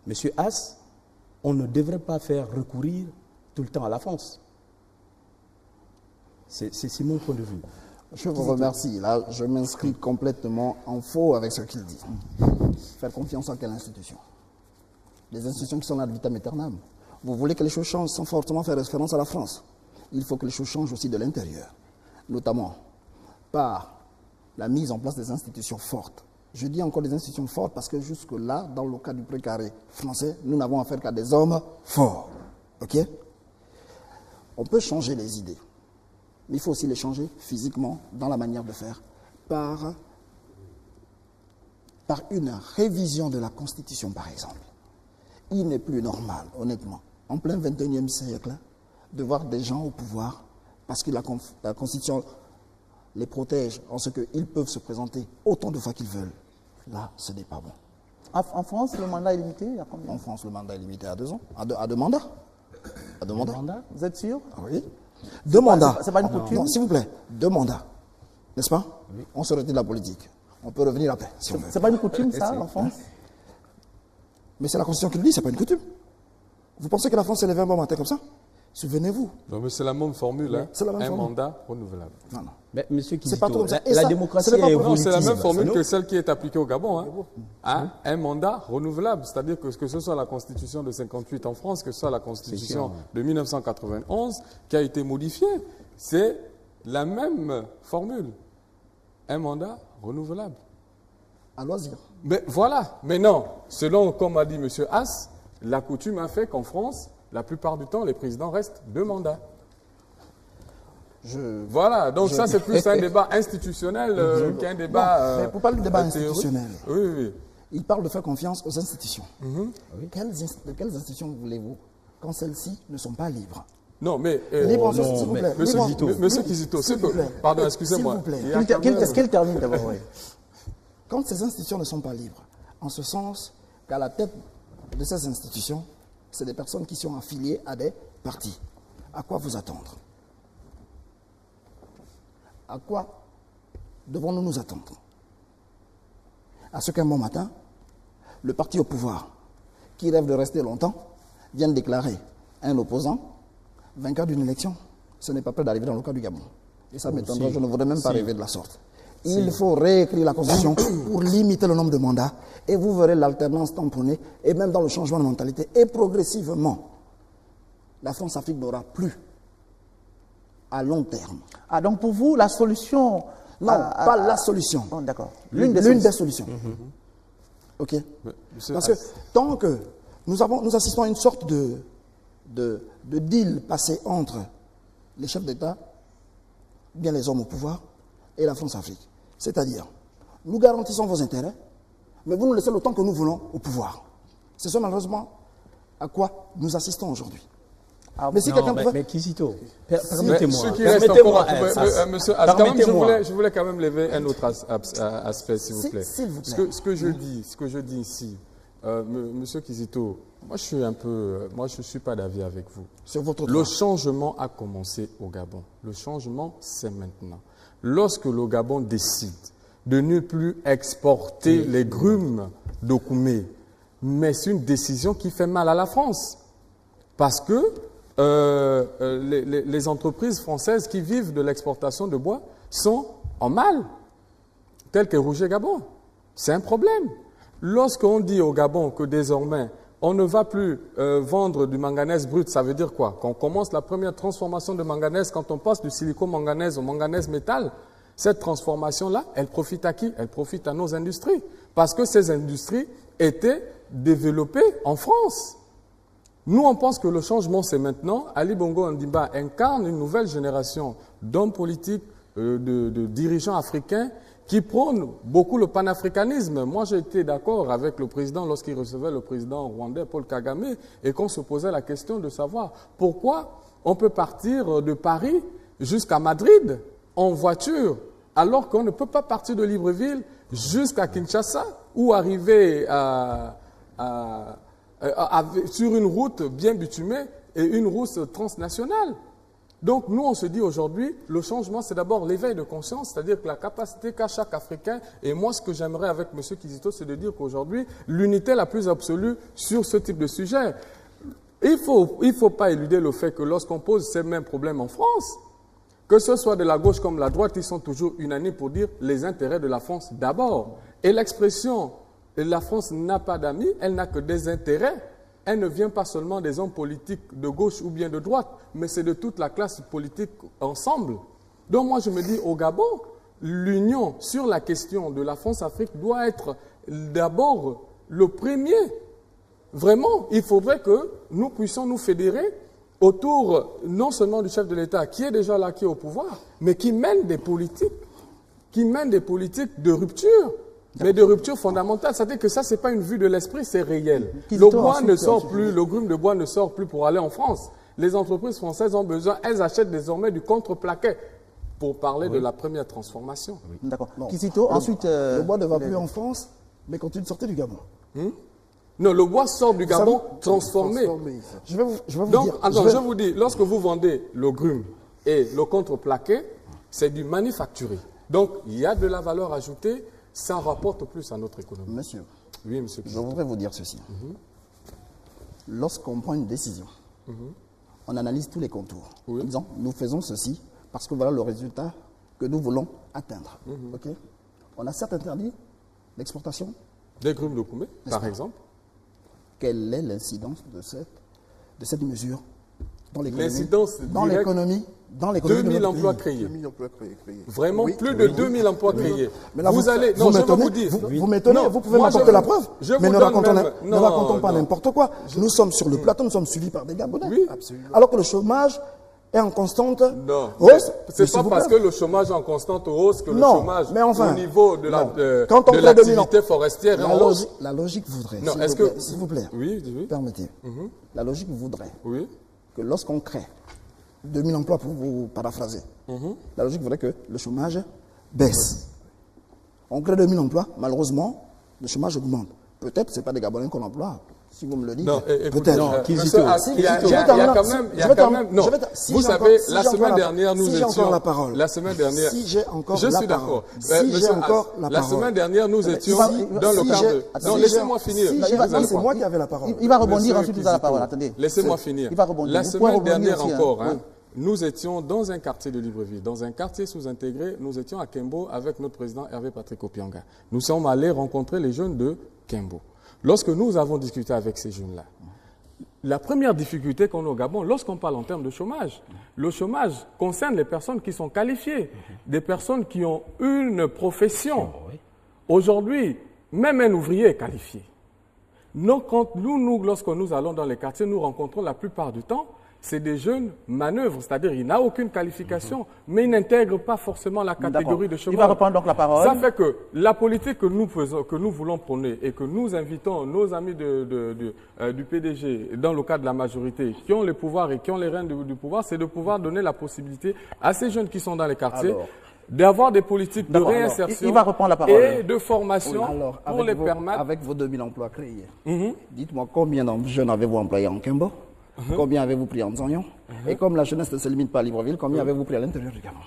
M. Hass, on ne devrait pas faire recourir tout le temps à la France. C'est mon point de vue. Je vous remercie. Là, je m'inscris complètement en faux avec ce qu'il dit. Faire confiance en quelle institution? Les institutions qui sont là de vitam aeternam. Vous voulez que les choses changent sans forcément faire référence à la France. Il faut que les choses changent aussi de l'intérieur, notamment par la mise en place des institutions fortes. Je dis encore des institutions fortes parce que jusque-là, dans le cas du précaré français, nous n'avons affaire qu'à des hommes forts. OK? On peut changer les idées, mais il faut aussi les changer physiquement, dans la manière de faire, par une révision de la Constitution, par exemple. Il n'est plus normal, honnêtement, en plein 21e siècle, de voir des gens au pouvoir, parce que la Constitution les protège en ce qu'ils peuvent se présenter autant de fois qu'ils veulent. Là, ce n'est pas bon. En France, le mandat est limité à combien? En France, le mandat est limité à 2 ans, à deux mandats. À 2 mandats. Vous êtes sûr? Oui. 2 mandats. C'est pas une coutume? Non, s'il vous plaît, 2 mandats. N'est-ce pas? Oui. On se retire de la politique. On peut revenir après, si on veut. C'est pas une coutume, ça, en France? Mais c'est la Constitution qui le dit, c'est pas une coutume. Vous pensez que la France s'est levée un bon matin comme ça? Souvenez-vous. Non, mais c'est la même formule, hein. C'est la même un formule. mandat renouvelable. Non, non. Mais, monsieur C'est pas tout Kizito, comme ça. la démocratie est Non, évolutive. c'est la même formule que celle qui est appliquée au Gabon. Hein. Un mandat renouvelable, c'est-à-dire que ce soit la Constitution de 58 en France, que ce soit la Constitution de 1991 qui a été modifiée, c'est la même formule. Un mandat renouvelable. À loisir. Mais voilà. Mais non, selon, comme a dit M. Hass, la coutume a fait qu'en France, la plupart du temps, les présidents restent 2 mandats. Voilà, donc ça c'est plus un débat institutionnel qu'un débat. Mais pour parler de débat théorique. institutionnel, Oui. il parle de faire confiance aux institutions. De quelles institutions voulez-vous quand celles-ci ne sont pas libres? Non, mais. Libres, s'il vous plaît. Monsieur Kizito, pardon, excusez-moi. Qu'elle termine d'abord, oui. Quand ces institutions ne sont pas libres, en ce sens qu'à la tête de ces institutions, c'est des personnes qui sont affiliées à des partis. À quoi vous attendre? À quoi devons-nous nous attendre? À ce qu'un bon matin, le parti au pouvoir, qui rêve de rester longtemps, vienne déclarer un opposant vainqueur d'une élection. Ce n'est pas prêt d'arriver dans le cas du Gabon. Et ça m'étonnerait, je ne voudrais même pas rêver de la sorte. Il faut réécrire la Constitution pour limiter le nombre de mandats et vous verrez l'alternance tamponnée et même dans le changement de mentalité. Et progressivement, la France-Afrique n'aura plus à long terme. Ah, donc pour vous, la solution... Non, pas la solution. Bon, d'accord. L'une des solutions. OK. Parce que tant que nous assistons à une sorte de deal passé entre les chefs d'État, bien les hommes au pouvoir, et la France-Afrique. C'est-à-dire, nous garantissons vos intérêts, mais vous nous laissez le temps que nous voulons au pouvoir. C'est ça malheureusement à quoi nous assistons aujourd'hui. Mais si quelqu'un pouvait... Mais Kizito, permettez-moi. Monsieur, je voulais quand même lever un autre aspect, s'il vous plaît. S'il vous plaît. Ce que je dis ici, Monsieur Kizito, moi je suis pas d'avis avec vous. Sur votre Le changement a commencé au Gabon. Le changement, c'est maintenant. Lorsque le Gabon décide de ne plus exporter les grumes d'Okoumé, mais c'est une décision qui fait mal à la France. Parce que les entreprises françaises qui vivent de l'exportation de bois sont en mal, telles que Rouget Gabon. C'est un problème. Lorsqu'on dit au Gabon que désormais, on ne va plus vendre du manganèse brut, ça veut dire quoi? Quand on commence la première transformation de manganèse, quand on passe du silico-manganèse au manganèse métal, cette transformation-là, elle profite à qui? Elle profite à nos industries. Parce que ces industries étaient développées en France. Nous, on pense que le changement, c'est maintenant. Ali Bongo Ondimba incarne une nouvelle génération d'hommes politiques, de dirigeants africains qui prônent beaucoup le panafricanisme. Moi, j'ai été d'accord avec le président lorsqu'il recevait le président rwandais Paul Kagame et qu'on se posait la question de savoir pourquoi on peut partir de Paris jusqu'à Madrid en voiture alors qu'on ne peut pas partir de Libreville jusqu'à Kinshasa ou arriver sur une route bien bitumée et une route transnationale. Donc nous, on se dit aujourd'hui, le changement, c'est d'abord l'éveil de conscience, c'est-à-dire que la capacité qu'a chaque Africain, et moi, ce que j'aimerais avec M. Kizito, c'est de dire qu'aujourd'hui, l'unité la plus absolue sur ce type de sujet. Il faut pas éluder le fait que lorsqu'on pose ces mêmes problèmes en France, que ce soit de la gauche comme de la droite, ils sont toujours unanimes pour dire les intérêts de la France d'abord. Et l'expression « la France n'a pas d'amis », elle n'a que des intérêts. Elle ne vient pas seulement des hommes politiques de gauche ou bien de droite, mais c'est de toute la classe politique ensemble. Donc moi je me dis au Gabon, l'union sur la question de la France-Afrique doit être d'abord le premier. Vraiment, il faudrait que nous puissions nous fédérer autour non seulement du chef de l'État qui est déjà là, qui est au pouvoir, mais qui mène des politiques de rupture. Mais de rupture fondamentale, c'est-à-dire que ça, c'est pas une vue de l'esprit, c'est réel. Le bois ne sort plus, le grume de bois ne sort plus pour aller en France. Les entreprises françaises ont besoin, elles achètent désormais du contreplaqué pour parler de la première transformation. Oui. D'accord. Kizito, ensuite... le bois ne va plus en France, mais continue de sortir du Gabon. Non, le bois sort du Gabon transformé. Je vais vous Donc, dire... je vous dis, lorsque vous vendez le grume et le contreplaqué, c'est du manufacturé. Donc, il y a de la valeur ajoutée. Ça rapporte plus à notre économie. Monsieur, oui, monsieur. Je voudrais vous dire ceci. Lorsqu'on prend une décision, on analyse tous les contours. Oui. En disant, nous faisons ceci parce que voilà le résultat que nous voulons atteindre. Ok. On a certes interdit l'exportation. Des grumes de Koumé, par exemple. Quelle est l'incidence de cette mesure dans l'économie? L'incidence dans l'économie 2000 emplois créés. 2000 emplois créés. Vraiment, plus de 2000 emplois créés. Mais là, vous allez... Non, je vais vous dire. Vous m'étonnez, vous pouvez m'apporter la preuve. Mais ne racontons pas n'importe quoi. Nous sommes sur le plateau, nous sommes suivis par des Gabonais. Oui, absolument. Alors que le chômage est en constante hausse. C'est pas parce que le chômage est en constante hausse que le chômage au niveau de l'activité forestière est en hausse. La logique voudrait, s'il vous plaît, permettez, la logique voudrait que lorsqu'on crée 2000 emplois, pour vous paraphraser, la logique voudrait que le chômage baisse. On crée 2000 emplois, malheureusement, le chômage augmente. Peut-être que ce n'est pas des Gabonais qu'on emploie. Si vous me le dites, peut-être. Il y a quand même. Non, vous savez, la semaine dernière, nous étions. La semaine dernière. Si j'ai encore je suis d'accord. La semaine dernière, nous étions dans le cadre. Non, laissez-moi finir. C'est moi qui avais la parole. Il va rebondir ensuite, vous avez la parole. Attendez. Laissez-moi finir. Il va rebondir. La semaine dernière encore, nous étions dans un quartier de Libreville, dans un quartier sous-intégré. Nous étions à Kembo avec notre président Hervé Patrick Opianga. Nous sommes allés rencontrer les jeunes de Kembo. Lorsque nous avons discuté avec ces jeunes-là, la première difficulté qu'on a au Gabon, lorsqu'on parle en termes de chômage, le chômage concerne les personnes qui sont qualifiées, des personnes qui ont une profession. Aujourd'hui, même un ouvrier est qualifié. Donc, lorsque nous allons dans les quartiers, nous rencontrons la plupart du temps, c'est des jeunes manœuvres, c'est-à-dire il n'a aucune qualification, mais il n'intègre pas forcément la catégorie de chômage. Il va reprendre donc la parole. Ça fait que la politique que nous faisons, que nous voulons prôner et que nous invitons nos amis du PDG, dans le cadre de la majorité, qui ont les pouvoirs et qui ont les rênes du pouvoir, c'est de pouvoir donner la possibilité à ces jeunes qui sont dans les quartiers d'avoir des politiques de réinsertion il va reprendre la parole. Et de formation pour les permettre. Avec vos 2000 emplois créés, dites-moi combien de jeunes avez-vous employés en Kembo? Combien avez-vous pris en Zanyon? Et comme la jeunesse ne se limite pas à Libreville, combien avez-vous pris à l'intérieur du Gabon?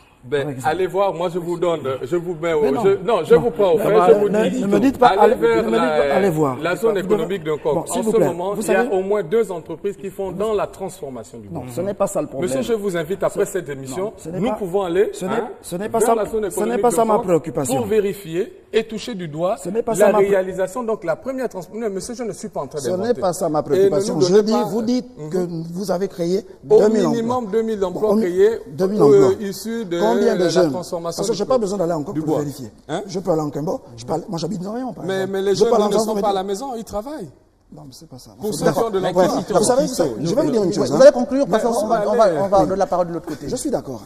Allez voir, moi je vous donne, je vous mets je vous prends au fait, je vous dis. Ne me dites pas, allez voir. La zone économique d'un corps. En ce moment, il y a au moins 2 entreprises qui font dans la transformation du bois. Non, ce n'est pas ça le problème. Monsieur, je vous invite après cette émission, nous pouvons aller ce n'est pas ça ma préoccupation. Pour vérifier et toucher du doigt la réalisation. Donc la première transformation. Monsieur, je ne suis pas en train d'inventer. Ce n'est pas ça ma préoccupation. Vous dites que vous avez créé 2000 emplois. Au minimum 2000 emplois créés issus de la transformation. Parce que je n'ai pas besoin d'aller encore pour vérifier. Je peux aller en Kembo. Moi, j'habite dans rien. Mais les jeunes ne sont pas à la maison, ils travaillent. Non, mais c'est pas ça. Pour ceux qui ont de l'emploi. Vous savez, je vais vous dire une chose. Vous allez conclure parce qu'on va donner la parole de l'autre côté. Je suis d'accord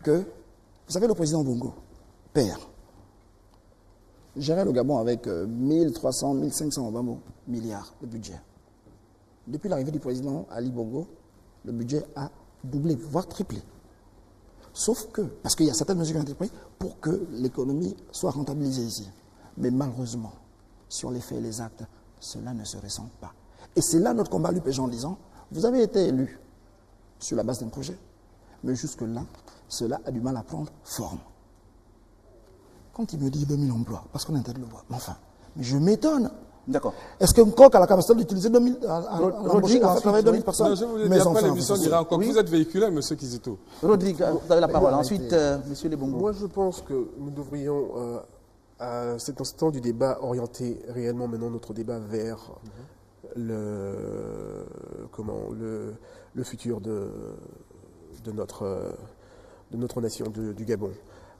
que Vous savez, le président Bongo, père, gérait le Gabon avec 1300, 1500 milliards de budget. Depuis l'arrivée du président Ali Bongo, le budget a doublé, voire triplé. Sauf que, parce qu'il y a certaines mesures qui ont été prises pour que l'économie soit rentabilisée ici. Mais malheureusement, sur les faits et les actes, cela ne se ressent pas. Et c'est là notre combat l'UPG en disant, vous avez été élu sur la base d'un projet, mais jusque-là, cela a du mal à prendre forme. Quand il me dit 2000 emplois, parce qu'on est en train de le voir, mais enfin, mais je m'étonne. D'accord. Est-ce qu'un coq a la capacité d'utiliser 2000, à l'embaucher, à faire travailler 2000 personnes? Non, je vous l'ai dit, après l'émission dira encore que vous êtes véhiculaire, M. Kizito. Rodrigue, vous avez la parole. Ensuite, M. Lebongo. Moi, je pense que nous devrions, à cet instant du débat, orienter réellement maintenant notre débat vers le futur de notre nation, du Gabon.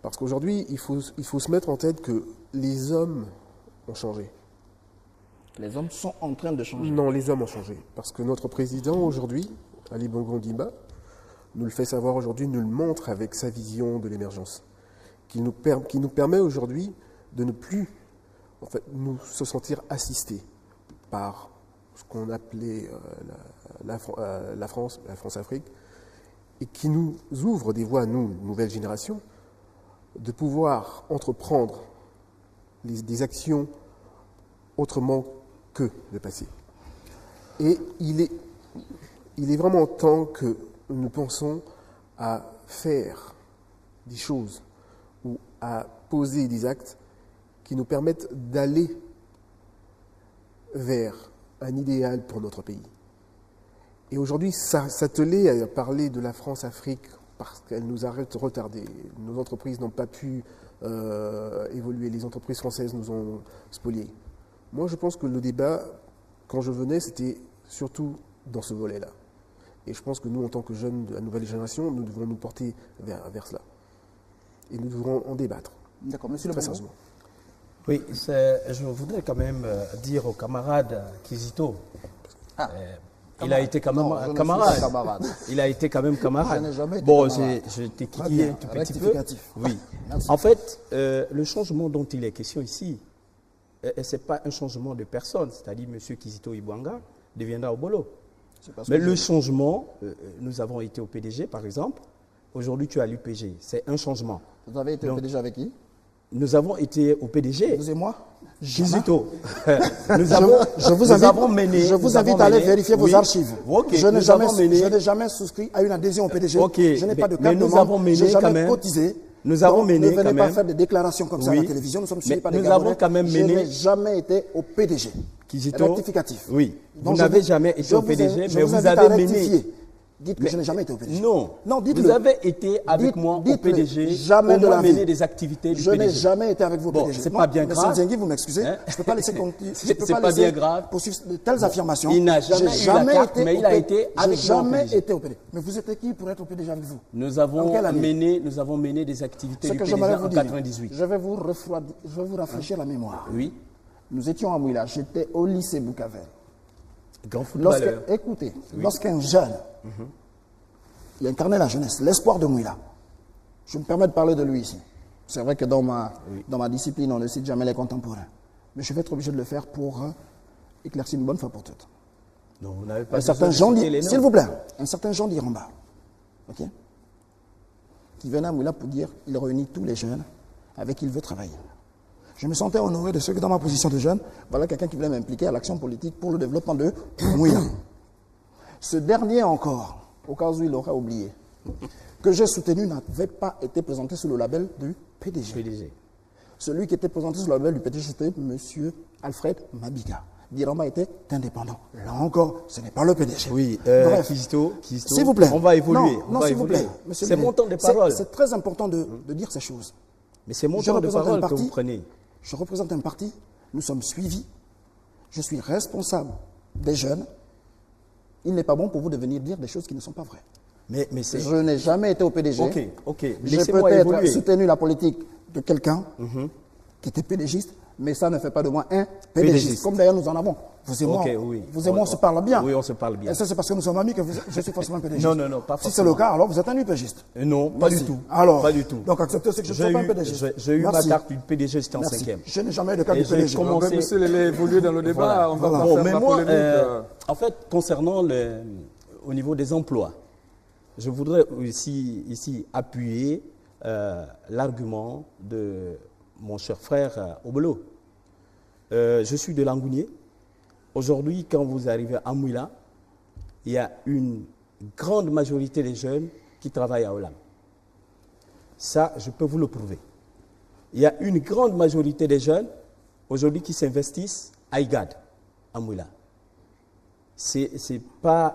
Parce qu'aujourd'hui, il faut se mettre en tête que les hommes ont changé. Les hommes sont en train de changer. Non, les hommes ont changé. Parce que notre président aujourd'hui, Ali Bongo Ondimba, nous le fait savoir aujourd'hui, nous le montre avec sa vision de l'émergence, qui nous permet aujourd'hui de ne plus nous se sentir assistés par ce qu'on appelait la France-Afrique, et qui nous ouvre des voies, nous, nouvelle génération, de pouvoir entreprendre des actions autrement que le passé. Et il est vraiment temps que nous pensons à faire des choses ou à poser des actes qui nous permettent d'aller vers un idéal pour notre pays. Et aujourd'hui, s'atteler à parler de la France-Afrique parce qu'elle nous a retardés, nos entreprises n'ont pas pu évoluer, les entreprises françaises nous ont spoliés. Moi, je pense que le débat, quand je venais, c'était surtout dans ce volet-là. Et je pense que nous, en tant que jeunes de la nouvelle génération, nous devons nous porter vers cela. Et nous devrons en débattre. D'accord, monsieur le président. Oui, je voudrais quand même dire au camarade Kizito, il a été quand même camarade. Il a été quand même camarade. Je n'ai jamais été bon, camarade. je t'ai critiqué un tout petit peu. Oui. Merci. En fait, le changement dont il est question ici, ce n'est pas un changement de personne, c'est-à-dire M. Kizito Ibwanga deviendra Obolo. Mais le changement, nous avons été au PDG par exemple, aujourd'hui tu es à l'UPG, c'est un changement. Vous avez été au PDG avec qui? Nous avons été au PDG. Vous et moi? Kizito. Je vous invite à aller vérifier vos archives. Okay, je n'ai jamais souscrit à une adhésion au PDG. Okay, je n'ai pas de mais carte de membre. Je n'ai jamais cotisé. Nous avons mené ne venez pas faire des déclarations comme ça à la télévision. Nous sommes suivis par des Gabonais. Je n'ai jamais été au PDG. Kizito, rectificatif. Oui. Vous n'avez jamais été au PDG, mais vous avez mené. Dites que je n'ai jamais été au PDG. Non, dites-le. Vous avez été avec moi au PDG, jamais de la vie. mener des activités du PDG. Je n'ai jamais été avec vous au PDG. C'est pas bien grave. Monsieur Nzengi, vous m'excusez, je ne peux pas laisser poursuivre de telles affirmations. Il n'a jamais eu la carte, mais il a été avec moi au PDG. Été au PDG. Mais vous étiez qui pour être au PDG avec vous? Nous avons mené des activités du PDG en 98. Je vais vous rafraîchir la mémoire. Oui. Nous étions à Mouila, j'étais au lycée Boukavel. Grand footballeur. Écoutez, lorsqu'un jeune, il incarnait la jeunesse, l'espoir de Mouila. Je me permets de parler de lui ici. C'est vrai que dans ma discipline, on ne cite jamais les contemporains. Mais je vais être obligé de le faire pour éclaircir une bonne fois pour toutes. Non, vous n'avez pas s'il vous plaît, un certain Jean d'Iramba, ok, qui venait à Mouila pour dire il réunit tous les jeunes avec qui il veut travailler. Je me sentais honoré de ce que dans ma position de jeune, voilà quelqu'un qui voulait m'impliquer à l'action politique pour le développement de Mouila. Ce dernier encore, au cas où il aurait oublié, que j'ai soutenu n'avait pas été présenté sous le label du PDG. Celui qui était présenté sous le label du PDG, c'était M. Alfred Mabiga. D'Iramba était indépendant. Là encore, ce n'est pas le PDG. Oui, bref, Kizito, s'il vous plaît. On va évoluer. Non, s'il vous plaît. C'est mon temps de parole. C'est très important de dire ces choses. Mais c'est mon temps de parole que vous prenez. Je représente un parti, nous sommes suivis, je suis responsable des jeunes. Il n'est pas bon pour vous de venir dire des choses qui ne sont pas vraies. Mais je n'ai jamais été au PDG. Ok. J'ai peut-être soutenu la politique de quelqu'un qui était PDGiste, mais ça ne fait pas de moi un PDGiste. Comme d'ailleurs nous en avons. Vous et moi, Ok, oui. vous et moi, on se parle bien. Oui, on se parle bien. Et ça, c'est parce que nous sommes amis que je suis forcément PDGiste. Non, pas Si c'est le cas, alors vous êtes un UPGiste. Non, pas Merci. du tout. Alors, pas du tout. Donc acceptez ce que je ne suis pas un PDGiste. J'ai eu ma Merci. carte du PDG, j'étais en Merci. 5e. Je n'ai jamais eu de carte Et du j'ai PDG. commencé- Monsieur Lélé évolué dans le débat, on va pas Bon, faire mais la moi, polémique. en fait, concernant au niveau des emplois, je voudrais ici appuyer l'argument de mon cher frère Obolo. Je suis de Langounier. Aujourd'hui, quand vous arrivez à Mouila, il y a une grande majorité des jeunes qui travaillent à Hollande. Ça, je peux vous le prouver. Il y a une grande majorité des jeunes aujourd'hui qui s'investissent à IGAD, à Mouila. Ce n'est pas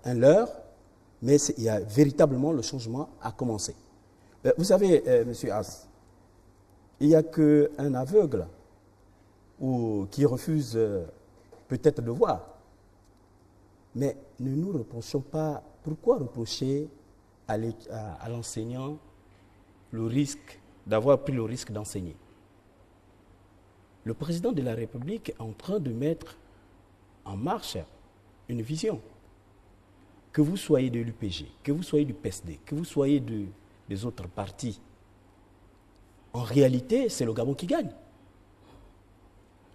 un leurre, mais il y a véritablement le changement à commencer. Vous savez, M. As, il n'y a qu'un aveugle qui refuse peut-être de voir. Mais ne nous reprochons pas. Pourquoi reprocher à l'enseignant le risque d'avoir pris le risque d'enseigner? Le président de la République est en train de mettre en marche une vision. Que vous soyez de l'UPG, que vous soyez du PSD, que vous soyez des autres partis, en réalité, c'est le Gabon qui gagne.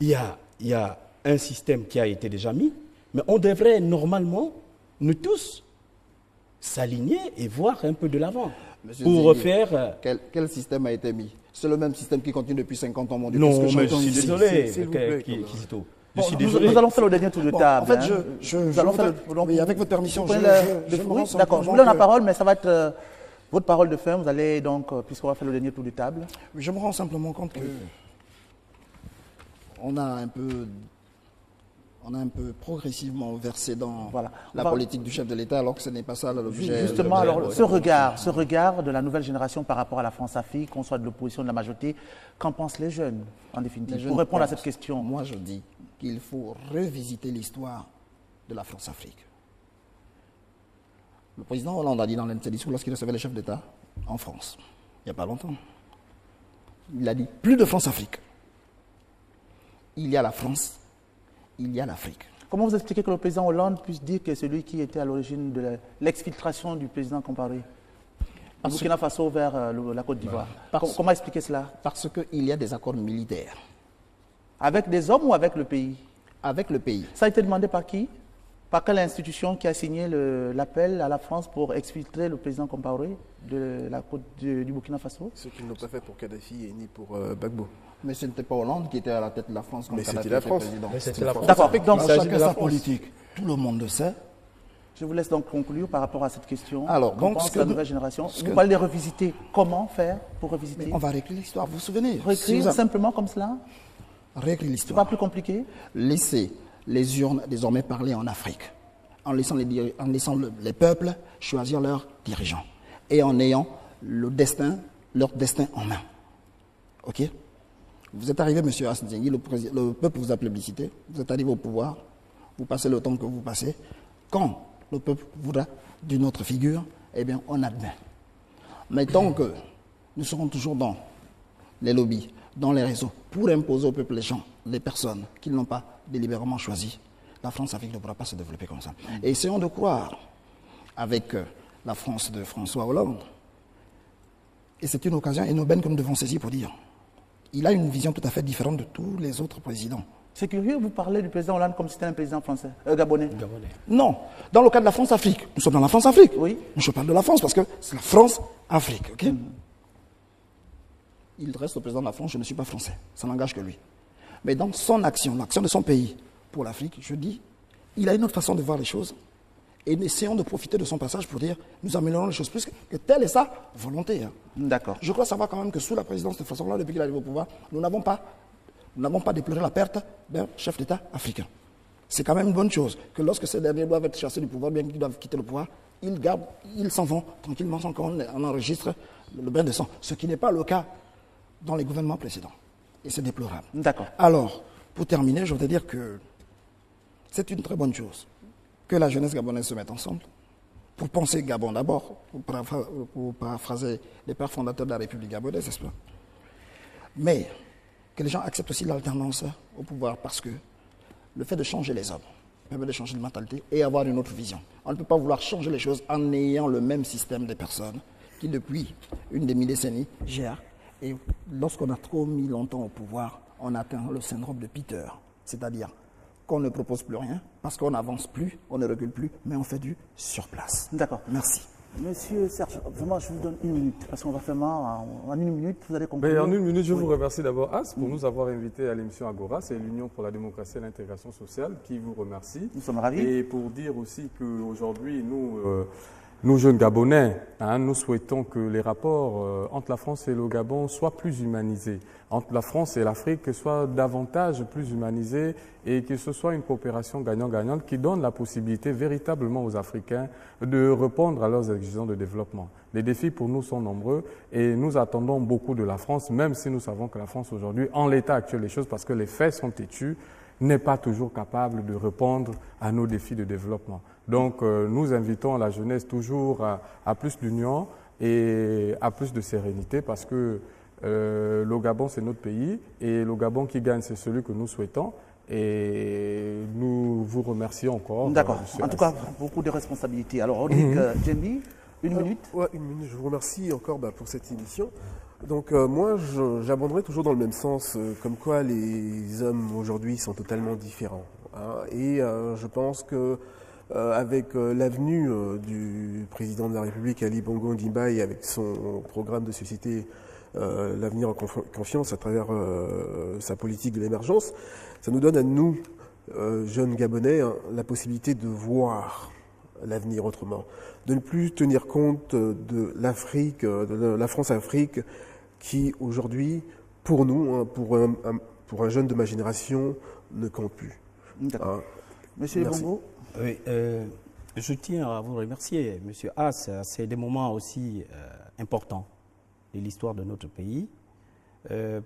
Il y a un système qui a été déjà mis, mais on devrait normalement, nous tous, s'aligner et voir un peu de l'avant. Monsieur Pour Zégué, refaire... Quel système a été mis? C'est le même système qui continue depuis 50 ans, mon Dieu. Non, Qu'est-ce que mais je j'entends suis ici? désolé, s'il vous plaît, Kizito. Bon, Je suis nous- désolé. Nous allons faire le dernier tour de Bon, table. en fait, hein. je Nous allons faire voudrais- oui, avec votre permission, Vous je prenez me oui, rends d'accord, je vous simplement donne la que- parole, mais ça va être votre parole de fin. Vous allez donc, puisqu'on va faire le dernier tour de table. Je me rends simplement compte que on a un peu progressivement versé dans Voilà. la On va- politique du chef de l'État, alors que ce n'est pas ça l'objet. Justement, l'objet, alors, ouais. ce regard de la nouvelle génération par rapport à la France-Afrique, qu'on soit de l'opposition, de la majorité, qu'en pensent les jeunes, en définitive, Les jeunes pour répondre à pensent. cette question? Moi, je dis qu'il faut revisiter l'histoire de la France-Afrique. Le président Hollande a dit dans l'un de ses discours lorsqu'il recevait les chefs d'État en France, il n'y a pas longtemps. Il a dit plus de France-Afrique. Il y a la France, il y a l'Afrique. Comment vous expliquez que le président Hollande puisse dire que c'est lui qui était à l'origine de l'exfiltration du président Compaoré du Burkina Faso vers la Côte d'Ivoire? Comment expliquer cela? Parce qu'il y a des accords militaires Avec des hommes ou avec le pays? avec le pays. Ça a été demandé par qui? Par quelle institution qui a signé l'appel à la France pour exfiltrer le président Compaoré de la côte du Burkina Faso? Ce qu'ils n'ont pas fait pour Kadhafi et ni pour Gbagbo. Mais ce n'était pas Hollande qui était à la tête de la France. Mais c'était la France. Mais c'était la France. D'accord, donc Chacun sa politique. Tout le monde le sait. je vous laisse donc conclure par rapport à cette question. Alors, Qu'en donc, pense ce que la nous- nouvelle génération? ce Vous que- parlez de revisiter. Comment faire pour revisiter? Mais on va réécrire l'histoire. Vous vous souvenez? Réécrire Si vous simplement comme cela? réécrire C'est pas l'histoire. plus compliqué? Laisser les urnes désormais parler en Afrique, en laissant les peuples choisir leurs dirigeants et en ayant leur destin en main. Ok? Vous êtes arrivé, M. Hassan Diengui, le peuple vous a plébiscité, vous êtes arrivé au pouvoir, vous passez le temps que vous passez. Quand le peuple voudra d'une autre figure, eh bien, on admet. Mais tant que nous serons toujours dans les lobbies, dans les réseaux, pour imposer au peuple les personnes qu'ils n'ont pas délibérément choisies, la France-Afrique ne pourra pas se développer comme ça. Et essayons de croire avec la France de François Hollande. Et c'est une occasion et une aubaine que nous devons saisir pour dire il a une vision tout à fait différente de tous les autres présidents. C'est curieux, vous parlez du président Hollande comme si c'était un président français, gabonais. Non, dans le cas de la France-Afrique, nous sommes dans la France-Afrique. Oui. Je parle de la France parce que c'est la France-Afrique. Ok. Il reste le président de la France, je ne suis pas français. Ça n'engage que lui. Mais dans son action, l'action de son pays pour l'Afrique, je dis, il a une autre façon de voir les choses. Et essayons de profiter de son passage pour dire, nous améliorons les choses plus que telle est sa volonté. Hein. D'accord. Je crois savoir quand même que sous la présidence de François Hollande, depuis qu'il arrive au pouvoir, nous n'avons pas déploré la perte d'un chef d'État africain. C'est quand même une bonne chose que lorsque ces derniers doivent être chassés du pouvoir, bien qu'ils doivent quitter le pouvoir, ils s'en vont tranquillement sans qu'on enregistre le bain de sang. Ce qui n'est pas le cas dans les gouvernements précédents. Et c'est déplorable. D'accord. Alors, pour terminer, je voudrais dire que c'est une très bonne chose que la jeunesse gabonaise se mette ensemble pour penser Gabon d'abord, pour paraphraser les pères fondateurs de la République gabonaise, n'est-ce pas? Mais que les gens acceptent aussi l'alternance au pouvoir, parce que le fait de changer les hommes permet de changer de mentalité et avoir une autre vision. On ne peut pas vouloir changer les choses en ayant le même système des personnes qui, depuis une demi-décennie, gèrent. Et lorsqu'on a trop mis longtemps au pouvoir, on atteint le syndrome de Peter, c'est-à-dire qu'on ne propose plus rien, parce qu'on n'avance plus, on ne recule plus, mais on fait du sur place. D'accord. Merci. Monsieur Serge, vraiment, je vous donne 1 minute, parce qu'on va faire en 1 minute, vous allez comprendre. Mais en 1 minute, je vous remercie d'abord, As, pour nous avoir invités à l'émission Agora. C'est l'Union pour la démocratie et l'intégration sociale qui vous remercie. Nous sommes ravis. Et pour dire aussi qu'aujourd'hui, nous jeunes Gabonais, nous souhaitons que les rapports entre la France et le Gabon soient plus humanisés, entre la France et l'Afrique soient davantage plus humanisés et que ce soit une coopération gagnant-gagnante qui donne la possibilité véritablement aux Africains de répondre à leurs exigences de développement. Les défis pour nous sont nombreux et nous attendons beaucoup de la France, même si nous savons que la France aujourd'hui, en l'état actuel des choses, parce que les faits sont têtus, n'est pas toujours capable de répondre à nos défis de développement. Donc, nous invitons la jeunesse toujours à plus d'union et à plus de sérénité parce que le Gabon, c'est notre pays et le Gabon qui gagne, c'est celui que nous souhaitons. Et nous vous remercions encore. D'accord. En tout cas, beaucoup de responsabilités. Alors, Rodrigue Djembi, 1 minute. Ouais, 1 minute. Je vous remercie encore pour cette émission. Donc moi, j'abonderai toujours dans le même sens, comme quoi les hommes aujourd'hui sont totalement différents. Et je pense que avec l'avenue du président de la République, Ali Bongo Ondimba, et avec son programme de société l'avenir en confiance à travers sa politique de l'émergence, ça nous donne à nous, jeunes Gabonais, la possibilité de voir l'avenir autrement, de ne plus tenir compte de l'Afrique, de la France-Afrique, qui aujourd'hui, pour nous, pour un jeune de ma génération, ne compte plus. D'accord. Monsieur Bongo. Oui, je tiens à vous remercier, Monsieur As. C'est des moments aussi importants de l'histoire de notre pays.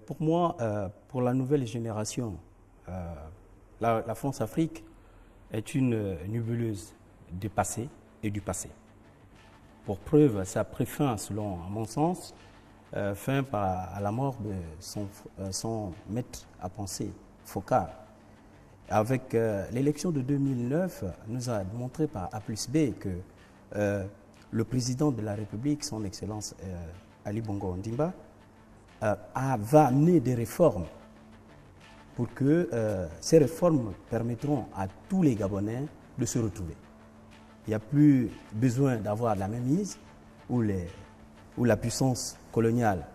Pour moi, pour la nouvelle génération, la France-Afrique est une nébuleuse du passé et du passé. Pour preuve, ça a pris fin, selon mon sens, fin à la mort de son maître à penser, Foccart. Avec l'élection de 2009, nous a montré par A plus B que le président de la République, son Excellence Ali Bongo Ondimba, va amener des réformes pour que ces réformes permettront à tous les Gabonais de se retrouver. Il n'y a plus besoin d'avoir la mainmise où la puissance coloniale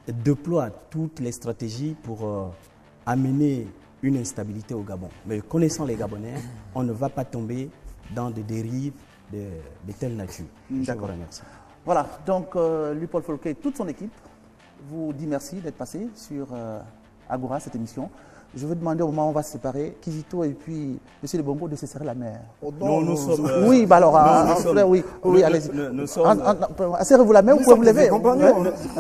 déploie toutes les stratégies pour amener une instabilité au Gabon. Mais connaissant les Gabonais, on ne va pas tomber dans des dérives de telle nature. Je vous remercie. Voilà, donc Luc-Paul Folquet et toute son équipe vous dit merci d'être passé sur Agora, cette émission. Je veux demander au moment où on va se séparer, Kizito et puis M. Lebongo de se serrer la main. Non, nous sommes... Oui, bah alors, oui, allez-y. Nous sommes... Serrez-vous la main, vous pouvez vous lever.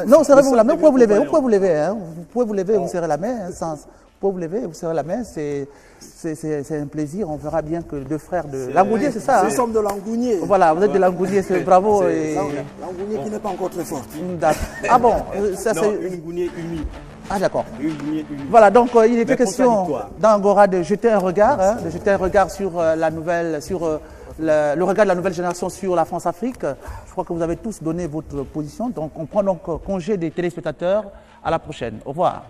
Non, serrez-vous la main, vous pouvez vous lever. Vous pouvez vous lever, hein. Vous pouvez vous lever, vous serrez la main. Vous pouvez vous lever, vous serrez la main. C'est un plaisir. On verra bien que deux frères de Langounier, c'est ça. Nous sommes de Langounier. Voilà, vous êtes de Langounier, c'est bravo. Langounier qui n'est pas encore très forte. Ah bon, ça c'est... Une Gougnée unie. Ah d'accord. Unie. Voilà, donc il était question dans Agora de jeter un regard, sur la nouvelle, sur le regard de la nouvelle génération sur la France-Afrique. Je crois que vous avez tous donné votre position. Donc on prend donc congé des téléspectateurs. À la prochaine. Au revoir.